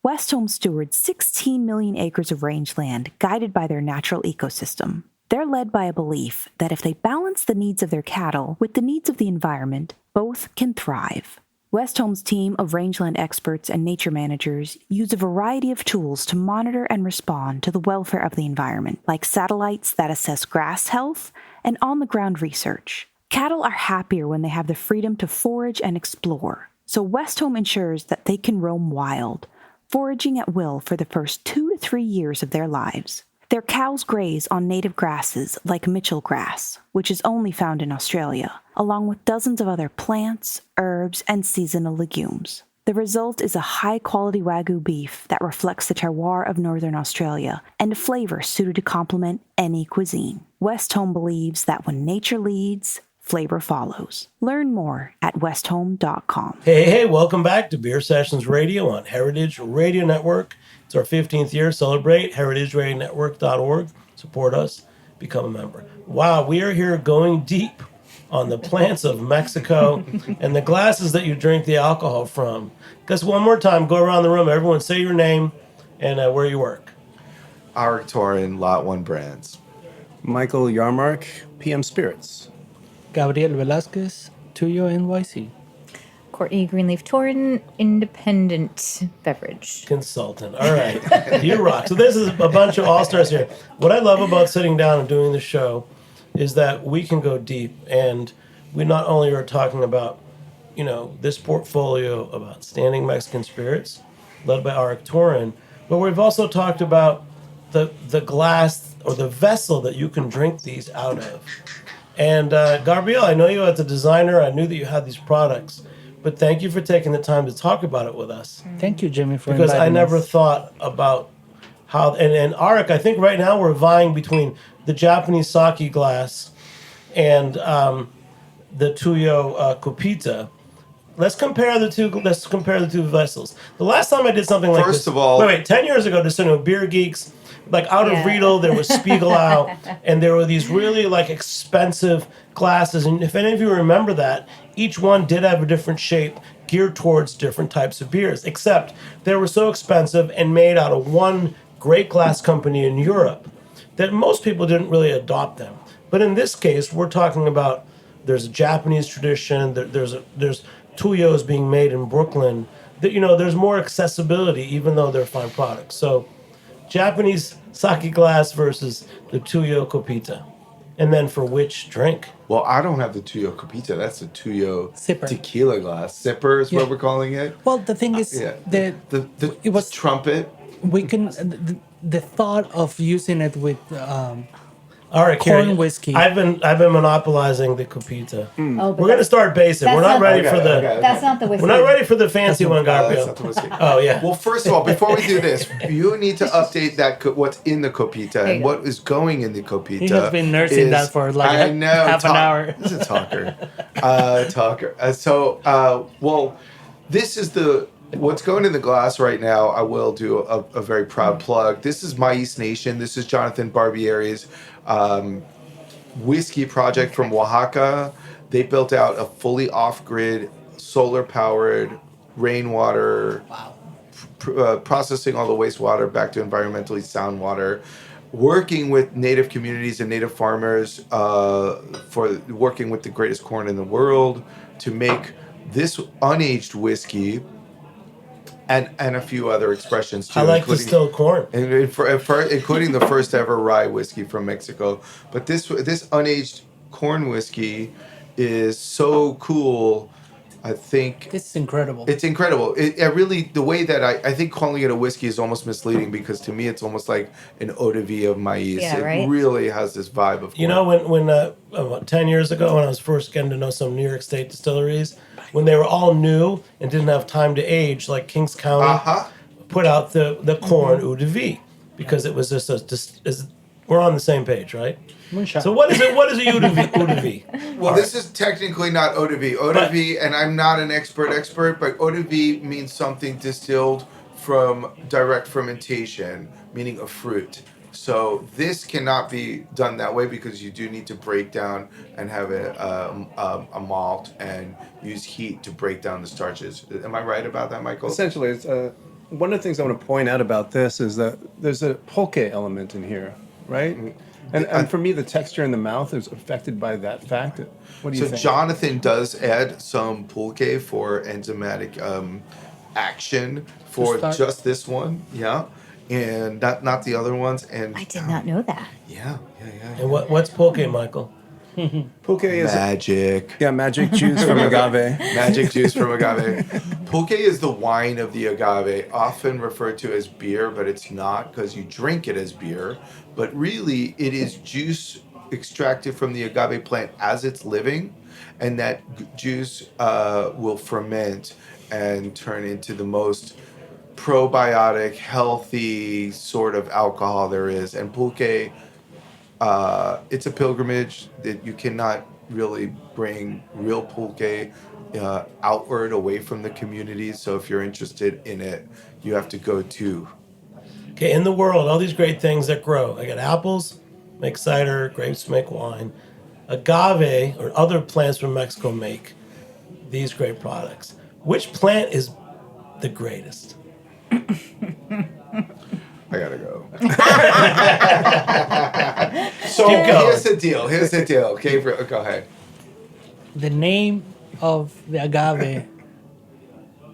Speaker 7: Westholme stewards 16 million acres of rangeland guided by their natural ecosystem. They're led by a belief that if they balance the needs of their cattle with the needs of the environment, both can thrive. Westholme's team of rangeland experts and nature managers use a variety of tools to monitor and respond to the welfare of the environment, like satellites that assess grass health and on-the-ground research. Cattle are happier when they have the freedom to forage and explore, so West Home ensures that they can roam wild, foraging at will for the first 2 to 3 years of their lives. Their cows graze on native grasses like Mitchell grass, which is only found in Australia, along with dozens of other plants, herbs, and seasonal legumes. The result is a high-quality Wagyu beef that reflects the terroir of Northern Australia and a flavor suited to complement any cuisine. West Home believes that when nature leads, flavor follows. Learn more at westhome.com.
Speaker 2: Hey, welcome back to Beer Sessions Radio on Heritage Radio Network. It's our 15th year. Celebrate. heritageradionetwork.org. Support us. Become a member. Wow, we are here going deep on the plants of Mexico and the glasses that you drink the alcohol from. Just one more time, go around the room. Everyone say your name and where you work.
Speaker 3: Arik Torren, Lot 1 Brands.
Speaker 4: Michael Yarmark, PM Spirits.
Speaker 5: Gabriel Velazquez, Tuyo.NYC.
Speaker 6: Courtenay Greenleaf Torren, independent beverage
Speaker 2: Consultant. All right. You rock. So this is a bunch of all-stars here. What I love about sitting down and doing the show is that we can go deep, and we not only are talking about, this portfolio of outstanding Mexican spirits led by Arik Torren, but we've also talked about the glass or the vessel that you can drink these out of. And Gabriel, I know you as a designer. I knew that you had these products, but thank you for taking the time to talk about it with us.
Speaker 5: Thank you, Jimmy, for
Speaker 2: Because I
Speaker 5: inviting
Speaker 2: never
Speaker 5: us.
Speaker 2: thought about how, and Arik, I think right now we're vying between the Japanese sake glass and the Tuyo Copita. Let's compare the two vessels. The last time I did something like this.
Speaker 3: First of all,
Speaker 2: wait, 10 years ago, just Beer Geeks, like out of Riedel, there was Spiegelau, and there were these really expensive glasses. And if any of you remember that, each one did have a different shape geared towards different types of beers, except they were so expensive and made out of one great glass company in Europe that most people didn't really adopt them. But in this case, we're talking about there's a Japanese tradition, there's Tuyos being made in Brooklyn, there's more accessibility even though they're fine products. So Japanese sake glass versus the Tuyo Copita. And then for which drink?
Speaker 3: well, I don't have the Tuyo Copita. That's the Tuyo
Speaker 5: Sipper.
Speaker 3: tequila glass. Sipper is what we're calling it.
Speaker 5: Well, the thing is, it was
Speaker 3: trumpet.
Speaker 5: we can the thought of using it with
Speaker 2: All right,
Speaker 5: corn
Speaker 2: Carrie,
Speaker 5: whiskey.
Speaker 2: I've been monopolizing the Copita.
Speaker 6: Oh, but
Speaker 2: We're gonna start basic.
Speaker 6: that's
Speaker 2: We're not
Speaker 6: not-
Speaker 2: ready
Speaker 6: Okay,
Speaker 2: for the.
Speaker 6: That's not the whiskey.
Speaker 2: We're not ready for the fancy one,
Speaker 3: That's
Speaker 2: Gabriel.
Speaker 3: not the whiskey.
Speaker 2: Oh yeah.
Speaker 3: Well, first of all, before we do this, you need to update what's in the Copita
Speaker 6: There you
Speaker 3: and
Speaker 6: go.
Speaker 3: what is going in the Copita.
Speaker 5: He has been nursing that for
Speaker 3: I know,
Speaker 5: half an hour.
Speaker 3: This is a talker. Well, this is what's going in the glass right now. I will do a very proud plug. This is My East Nation. This is Jonathan Barbieri's whiskey project from Oaxaca. They built out a fully off-grid, solar-powered rainwater, processing all the wastewater back to environmentally sound water, working with native communities and native farmers for working with the greatest corn in the world to make this unaged whiskey and a few other expressions too.
Speaker 2: I like
Speaker 3: including-
Speaker 2: distilled corn.
Speaker 3: and including the first ever rye whiskey from Mexico. But this unaged corn whiskey is so cool. I think
Speaker 5: This is incredible.
Speaker 3: it's incredible. It really, the way that I think calling it a whiskey is almost misleading because to me it's almost like an eau de vie of maize.
Speaker 6: Yeah,
Speaker 3: It
Speaker 6: right?
Speaker 3: really has this vibe of corn.
Speaker 2: You know, when about 10 years ago, when I was first getting to know some New York State distilleries, when they were all new and didn't have time to age, like Kings County put out the corn eau de vie because it was just we're on the same page, right?
Speaker 5: Moonshine.
Speaker 2: So what is it? What is a eau de vie? Eau de vie?
Speaker 3: Well, this is technically not eau de vie. Eau de
Speaker 2: But-
Speaker 3: vie, and I'm not an expert, but eau de vie means something distilled from direct fermentation, meaning a fruit. So this cannot be done that way because you do need to break down and have a malt and use heat to break down the starches. Am I right about that, Michael?
Speaker 4: Essentially, it's, one of the things I want to point out about this is that there's a pulque element in here, right? And for me, the texture in the mouth is affected by that fact. What do you
Speaker 3: So
Speaker 4: think?
Speaker 3: Jonathan does add some pulque for enzymatic action for
Speaker 5: start-
Speaker 3: just this one, yeah, and not the other ones. And
Speaker 6: I did not know that.
Speaker 3: Yeah.
Speaker 2: And what's pulque, Michael?
Speaker 4: Pulque is
Speaker 3: Magic.
Speaker 4: magic juice from agave.
Speaker 3: Magic juice from agave. Pulque is the wine of the agave, often referred to as beer, but it's not because you drink it as beer. But really, it is juice extracted from the agave plant as it's living, and that juice will ferment and turn into the most probiotic, healthy sort of alcohol there is. And pulque, it's a pilgrimage that you cannot really bring real pulque outward away from the community. So if you're interested in it, you have to go to.
Speaker 2: Okay, in the world, all these great things that grow. I got apples, make cider, grapes make wine. Agave or other plants from Mexico make these great products. Which plant is the greatest?
Speaker 3: I gotta go. So
Speaker 2: Keep going.
Speaker 3: Here's the deal. Gabriel, go ahead.
Speaker 5: The name of the agave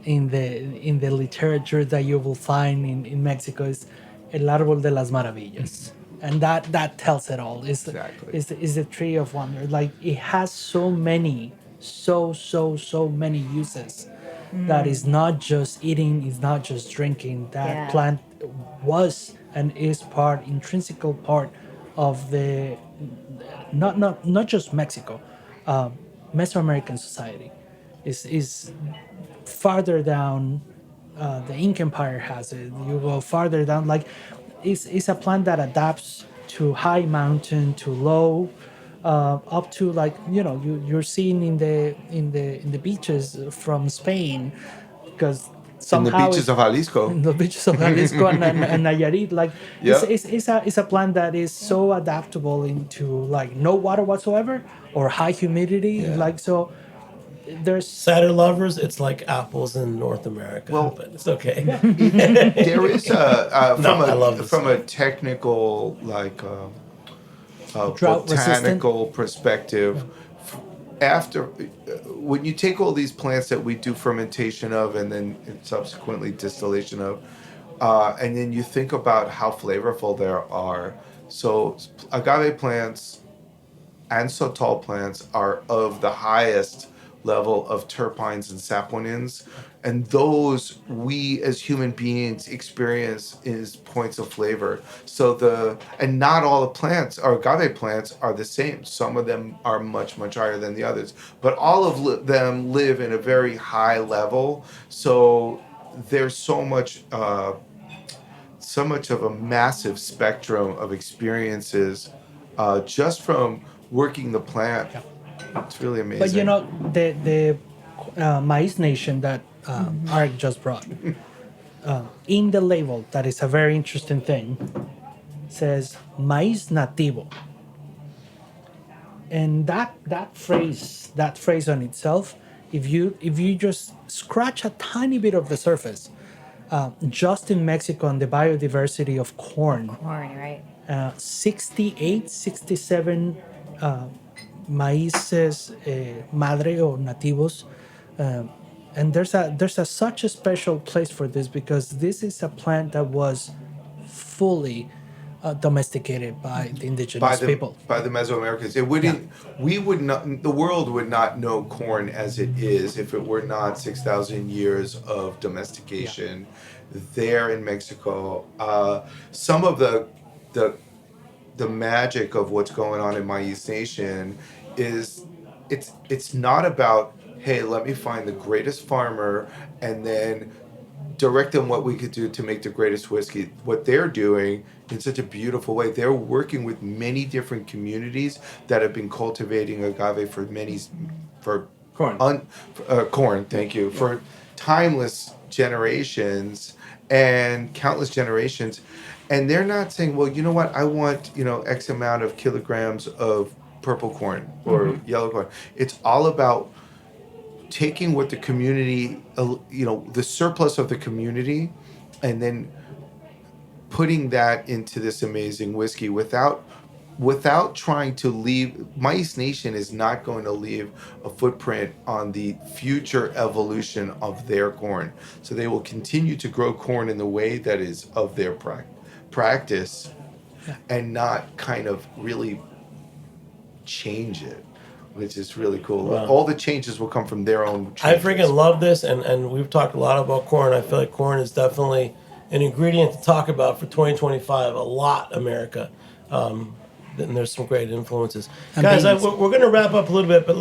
Speaker 5: in the literature that you will find in Mexico is El Árbol de las Maravillas. And that tells it all.
Speaker 3: Exactly.
Speaker 5: Is the tree of wonder. Like, it has so many uses that is not just eating, is not just drinking. That plant was and is intrinsical part of the not just Mexico, Mesoamerican society. Is farther down. The Inca Empire has it. You go farther down, like it's a plant that adapts to high mountain, to low, up to, like, you're seeing in the beaches from Spain, because
Speaker 3: In the beaches of Jalisco.
Speaker 5: in the beaches of Jalisco and Nayarit, like
Speaker 3: Yeah.
Speaker 5: it's a plant that is so adaptable into, like, no water whatsoever or high humidity, like, so there's
Speaker 2: Cider lovers, it's like apples in North America,
Speaker 3: Well,
Speaker 2: but it's okay.
Speaker 3: There is
Speaker 2: I love this.
Speaker 3: from a technical, like
Speaker 5: Drought
Speaker 3: botanical perspective. After when you take all these plants that we do fermentation of and then subsequently distillation of, and then you think about how flavorful there are. So agave plants and sotol plants are of the highest level of terpenes and saponins, and those we as human beings experience as points of flavor. So and not all the plants, or agave plants, are the same. Some of them are much higher than the others, but all of them live in a very high level. So there's so much of a massive spectrum of experiences just from working the plant. It's really amazing.
Speaker 5: But the Maiz Nation that Arik just brought, in the label, that is a very interesting thing, says Maiz Nativo. And that phrase on itself, if you just scratch a tiny bit of the surface, just in Mexico and the biodiversity of corn,
Speaker 6: Right.
Speaker 5: 67 maíces madre or nativos, and there's such a special place for this, because this is a plant that was fully domesticated by the indigenous people.
Speaker 3: By the Mesoamericans. It wouldn't. We would not. The world would not know corn as it is if it were not 6,000 years of domestication there in Mexico. Some of the magic of what's going on in Maiz Nation is it's not about, hey, let me find the greatest farmer and then direct them what we could do to make the greatest whiskey. What they're doing in such a beautiful way, they're working with many different communities that have been cultivating agave for corn. Thank you, for timeless generations and countless generations. And they're not saying, well, you know what, I want, X amount of kilograms of purple corn or yellow corn. It's all about taking what the community, the surplus of the community, and then putting that into this amazing whiskey without trying to leave. Maiz Nation is not going to leave a footprint on the future evolution of their corn. So they will continue to grow corn in the way that is of their practice, and not kind of really change it, which is really cool.
Speaker 2: Wow.
Speaker 3: All the changes will come from their own
Speaker 2: I
Speaker 3: changes.
Speaker 2: freaking love this, and we've talked a lot about corn. I feel like corn is definitely an ingredient to talk about for 2025. A lot, America. And there's some great influences.
Speaker 5: And
Speaker 2: Guys,
Speaker 5: beans.
Speaker 2: we're going to wrap up a little bit, but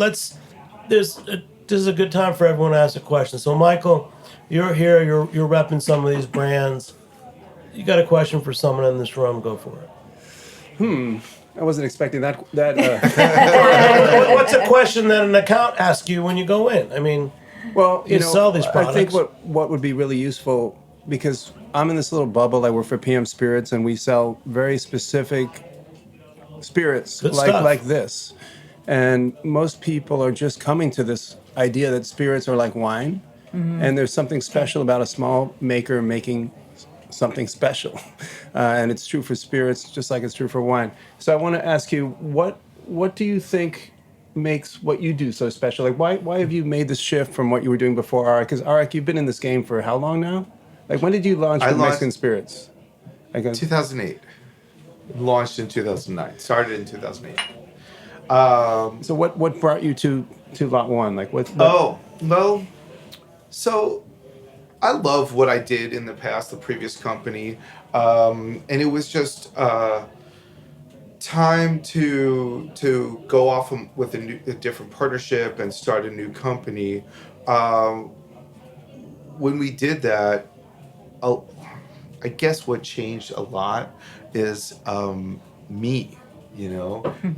Speaker 2: this is a good time for everyone to ask a question. So, Michael, you're here, you're repping some of these brands. You got a question for someone in this room, go for it.
Speaker 4: I wasn't expecting that.
Speaker 2: What's a question that an account asks you when you go in? I mean,
Speaker 4: Well,
Speaker 2: You sell these
Speaker 4: I think
Speaker 2: products.
Speaker 4: what would be really useful, because I'm in this little bubble. I work for PM Spirits, and we sell very specific spirits
Speaker 2: Good stuff.
Speaker 4: like this. And most people are just coming to this idea that spirits are like wine, and there's something special about a small maker making something special, and it's true for spirits just like it's true for wine. So I want to ask you, what do you think makes what you do so special? Like, why have you made this shift from what you were doing before Arik? Because Arik, you've been in this game for how long now? Like, when did you launch with Mexican Spirits? Like,
Speaker 3: 2008. Launched in 2009. Started in 2008.
Speaker 4: so what brought you to Lot One? Like, what?
Speaker 3: Well, so I love what I did in the past, the previous company, and it was just time to go off with a different partnership and start a new company. When we did that, I guess what changed a lot is me,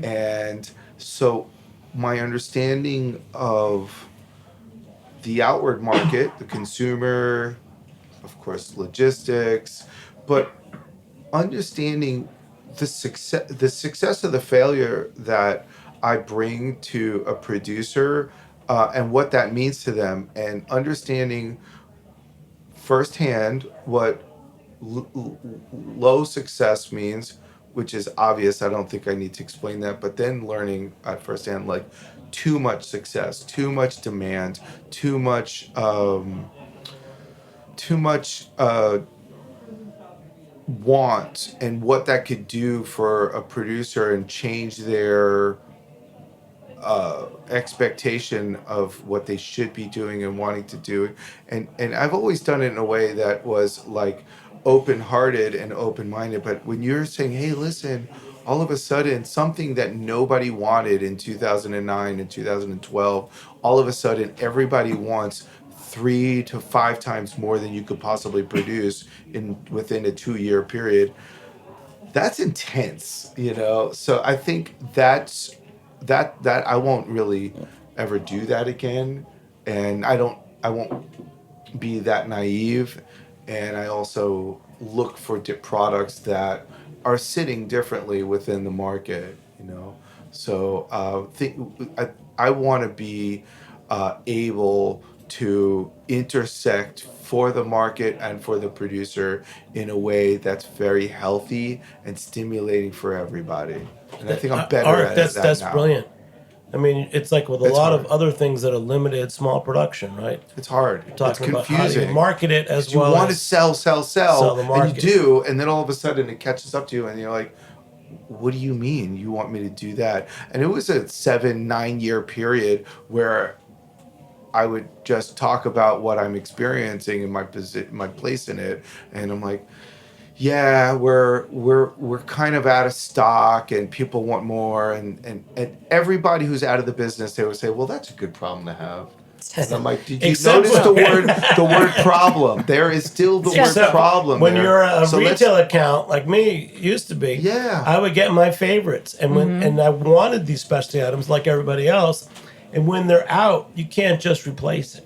Speaker 3: and so my understanding of the outward market, the consumer, of course, logistics, but understanding the success of the failure that I bring to a producer, and what that means to them, and understanding firsthand what low success means, which is obvious. I don't think I need to explain that, but then learning at firsthand, like, too much success, too much demand, too much want, and what that could do for a producer and change their expectation of what they should be doing and wanting to do. And I've always done it in a way that was like open-hearted and open-minded. But when you're saying, hey, listen, all of a sudden something that nobody wanted in 2009 and 2012, all of a sudden everybody wants 3 to 5 times more than you could possibly produce within a 2-year period. That's intense, So I think that I won't really ever do that again, and I won't be that naive, and I also look for products that are sitting differently within the market, So I want to be able to intersect for the market and for the producer in a way that's very healthy and stimulating for everybody. And I think I'm better
Speaker 2: Art,
Speaker 3: at that
Speaker 2: that's
Speaker 3: now.
Speaker 2: brilliant. I mean, it's like with a
Speaker 3: It's
Speaker 2: lot
Speaker 3: hard.
Speaker 2: of other things that are limited, small production, right?
Speaker 3: It's hard. It's
Speaker 2: Talking about how
Speaker 3: confusing.
Speaker 2: you market it as
Speaker 3: You
Speaker 2: well
Speaker 3: want to
Speaker 2: as
Speaker 3: sell,
Speaker 2: sell the
Speaker 3: and
Speaker 2: market.
Speaker 3: you do, and then all of a sudden it catches up to you, and you're like, what do you mean you want me to do that? And it was a 7-9 year period where I would just talk about what I'm experiencing and my place in it, and I'm like, yeah, we're kind of out of stock, and people want more, and everybody who's out of the business, they would say, well, that's a good problem to have. And I'm like, did you
Speaker 2: Except
Speaker 3: notice
Speaker 2: when-
Speaker 3: the word problem? There is still the word
Speaker 2: Except
Speaker 3: problem
Speaker 2: when
Speaker 3: there.
Speaker 2: you're a
Speaker 3: So let's-
Speaker 2: retail account like me used to be.
Speaker 3: Yeah.
Speaker 2: I would get my favorites, and and I wanted these specialty items like everybody else. And when they're out, you can't just replace it.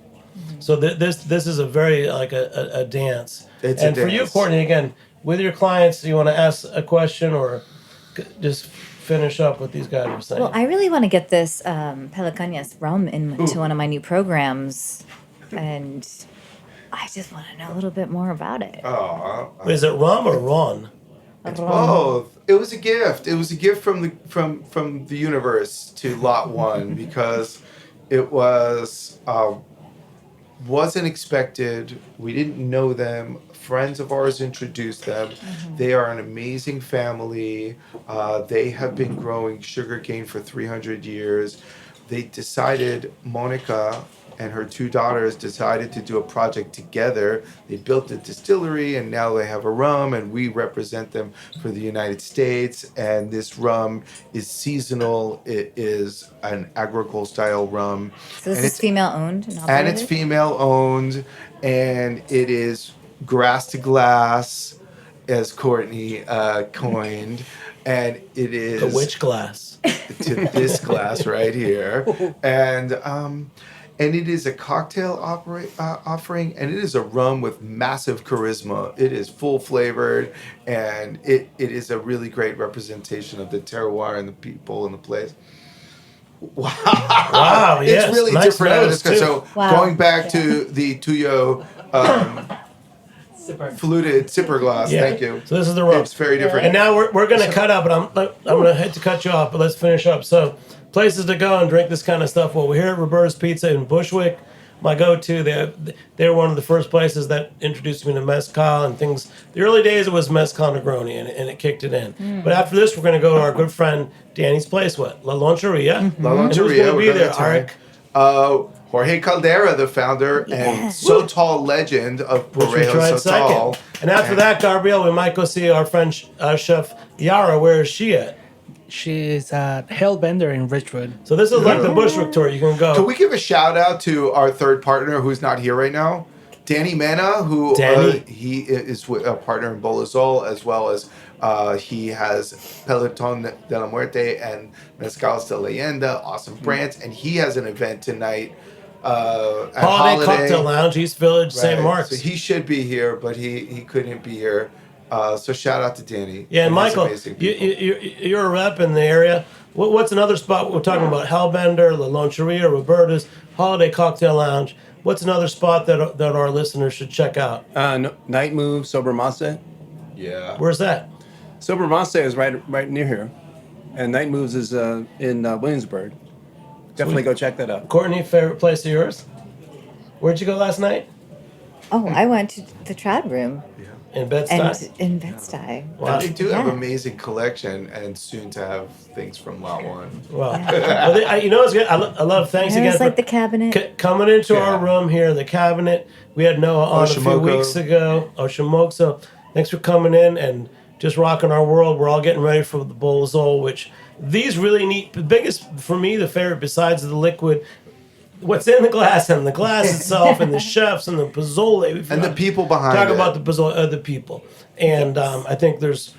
Speaker 2: So this is a very like a dance.
Speaker 3: It's a
Speaker 2: and for you,
Speaker 3: dance.
Speaker 2: Courtenay, again, with your clients, you want to ask a question or just finish up what these guys are saying.
Speaker 6: Well, I really want to get this Pelecañas rum into one of my new programs, and I just want to know a little bit more about it.
Speaker 3: Oh,
Speaker 2: Is it rum or ron?
Speaker 3: it's both. It was a gift. It was a gift from the universe to Lot One because it was wasn't expected. We didn't know them friends of ours introduced them. They are an amazing family. They have been growing sugarcane for 300 years. They decided, Monica and her two daughters decided to do a project together. They built a distillery, and now they have a rum, and we represent them for the United States. And this rum is seasonal. It is an agricole style rum.
Speaker 6: So this
Speaker 3: And
Speaker 6: is
Speaker 3: it's-
Speaker 6: female owned and
Speaker 3: and
Speaker 6: operated?
Speaker 3: it's female owned, and it is grass to glass, as Courtney coined, and it is
Speaker 2: The witch glass.
Speaker 3: to this glass right here, and it is a cocktail offering, and it is a rum with massive charisma. It is full flavored, and it is a really great representation of the terroir and the people and the place.
Speaker 2: Wow, yes.
Speaker 3: It's really
Speaker 2: Nice
Speaker 3: different out of
Speaker 2: nose,
Speaker 3: this guy.
Speaker 2: too.
Speaker 3: So
Speaker 6: Wow.
Speaker 3: going back to the Tuyo fluted sipper glass,
Speaker 2: Yeah.
Speaker 3: thank you.
Speaker 2: So this is the rum.
Speaker 3: It's very different.
Speaker 2: And now we're going to cut up, but I'm going to hate to cut you off, but let's finish up. So places to go and drink this kind of stuff. Well, we're here at Roberta's Pizza in Bushwick. My go-to, they were one of the first places that introduced me to mezcal and things. The early days it was mezcal Negroni, and it kicked it in. But after this, we're going to go to our good friend Danny's place. What? La Loncheria.
Speaker 3: La
Speaker 2: And who's
Speaker 3: Loncheria,
Speaker 2: going to
Speaker 3: we're
Speaker 2: be
Speaker 3: gonna
Speaker 2: there?
Speaker 3: try-
Speaker 2: Arik.
Speaker 3: Jorge Caldera, the founder and Sotol legend of
Speaker 2: Which we
Speaker 3: Parejo
Speaker 2: tried
Speaker 3: Sotol.
Speaker 2: second. And after that, Gabriel, we might go see our friend Chef Yara. Where is she at?
Speaker 5: She is at Hellbender in Ridgewood.
Speaker 2: So this is like the Bushwick tour. You can go.
Speaker 3: Can we give a shout out to our third partner who's not here right now? Danny Mena, who
Speaker 2: Danny.
Speaker 3: he is with a partner in Zole, as well as he has Peloton de la Muerte and Mezcal de Leyenda, awesome brands, and he has an event tonight at
Speaker 2: Holiday Cocktail Lounge, East Village, St.
Speaker 3: Right.
Speaker 2: Mark's.
Speaker 3: So he should be here, but he couldn't be here. So shout out to Danny.
Speaker 2: Yeah, and
Speaker 3: his
Speaker 2: Michael,
Speaker 3: amazing people.
Speaker 2: you're a rep in the area. What's another spot? We're talking about Hellbender, La Loncheria, Roberta's, Holiday Cocktail Lounge. What's another spot that our listeners should check out?
Speaker 4: Night Move, Sober Masse.
Speaker 3: Yeah.
Speaker 2: Where's that?
Speaker 4: Sober Masse is right near here. And Night Moves is in Williamsburg. Definitely go check that out.
Speaker 2: Courtney, favorite place of yours? Where'd you go last night?
Speaker 6: Oh, I went to the trad room
Speaker 2: In Bed-Stuy?
Speaker 6: and in Bed-Stuy.
Speaker 2: Wow.
Speaker 3: And they do have
Speaker 6: Yeah.
Speaker 3: amazing collection, and soon to have things from Lot One.
Speaker 2: Wow. Well, you know what's good? I love thanks again
Speaker 6: There's
Speaker 2: for
Speaker 6: like the cabinet.
Speaker 2: coming into our
Speaker 3: Yeah.
Speaker 2: room here, the cabinet. We had Noah on a few
Speaker 3: Oshimoco.
Speaker 2: weeks ago. Oshimoco. So thanks for coming in and just rocking our world. We're all getting ready for the Bowl of Zole, which these really neat. The biggest, for me, the favorite, besides the liquid, what's in the glass and the glass itself and the chefs and the pozole.
Speaker 3: And the people behind
Speaker 2: Talk
Speaker 3: it.
Speaker 2: about the pozole, the people. And I think there's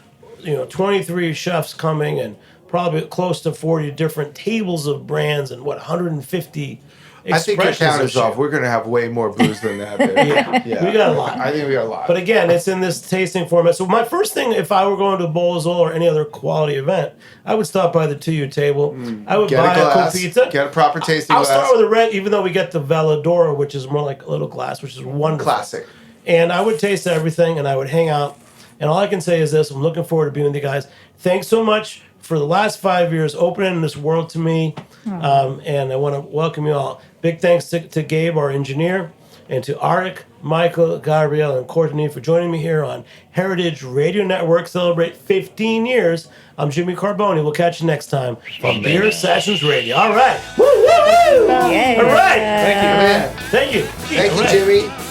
Speaker 2: 23 chefs coming and probably close to 40 different tables of brands and 150
Speaker 3: I think your
Speaker 2: expressions
Speaker 3: count
Speaker 2: of
Speaker 3: is off.
Speaker 2: shit.
Speaker 3: We're gonna have way more booze than that. Babe. Yeah,
Speaker 2: we got a lot.
Speaker 3: I think we got a lot.
Speaker 2: But again, it's in this tasting format. So my first thing, if I were going to Bowl of Zole or any other quality event, I would stop by the Tuyo table. I would
Speaker 3: Get
Speaker 2: buy
Speaker 3: a glass.
Speaker 2: cool pizza.
Speaker 3: Get a proper tasting
Speaker 2: I'll
Speaker 3: glass.
Speaker 2: start with a red, even though we get the Veladora, which is more like a little glass, which is wonderful.
Speaker 3: Classic.
Speaker 2: And I would taste everything, and I would hang out. And all I can say is this: I'm looking forward to being with you guys. Thanks so much for the last 5 years opening this world to me. And I want to welcome you all. Big thanks to Gabe, our engineer, and to Arik, Michael, Gabriel, and Courtney for joining me here on Heritage Radio Network. Celebrate 15 years. I'm Jimmy Carbone. We'll catch you next time on Beer Sessions Radio. All right. Woo, woo, woo.
Speaker 6: Yeah.
Speaker 2: All right.
Speaker 3: Thank you, man.
Speaker 2: Thank you.
Speaker 3: Thank
Speaker 2: All
Speaker 3: you,
Speaker 2: right.
Speaker 3: Jimmy.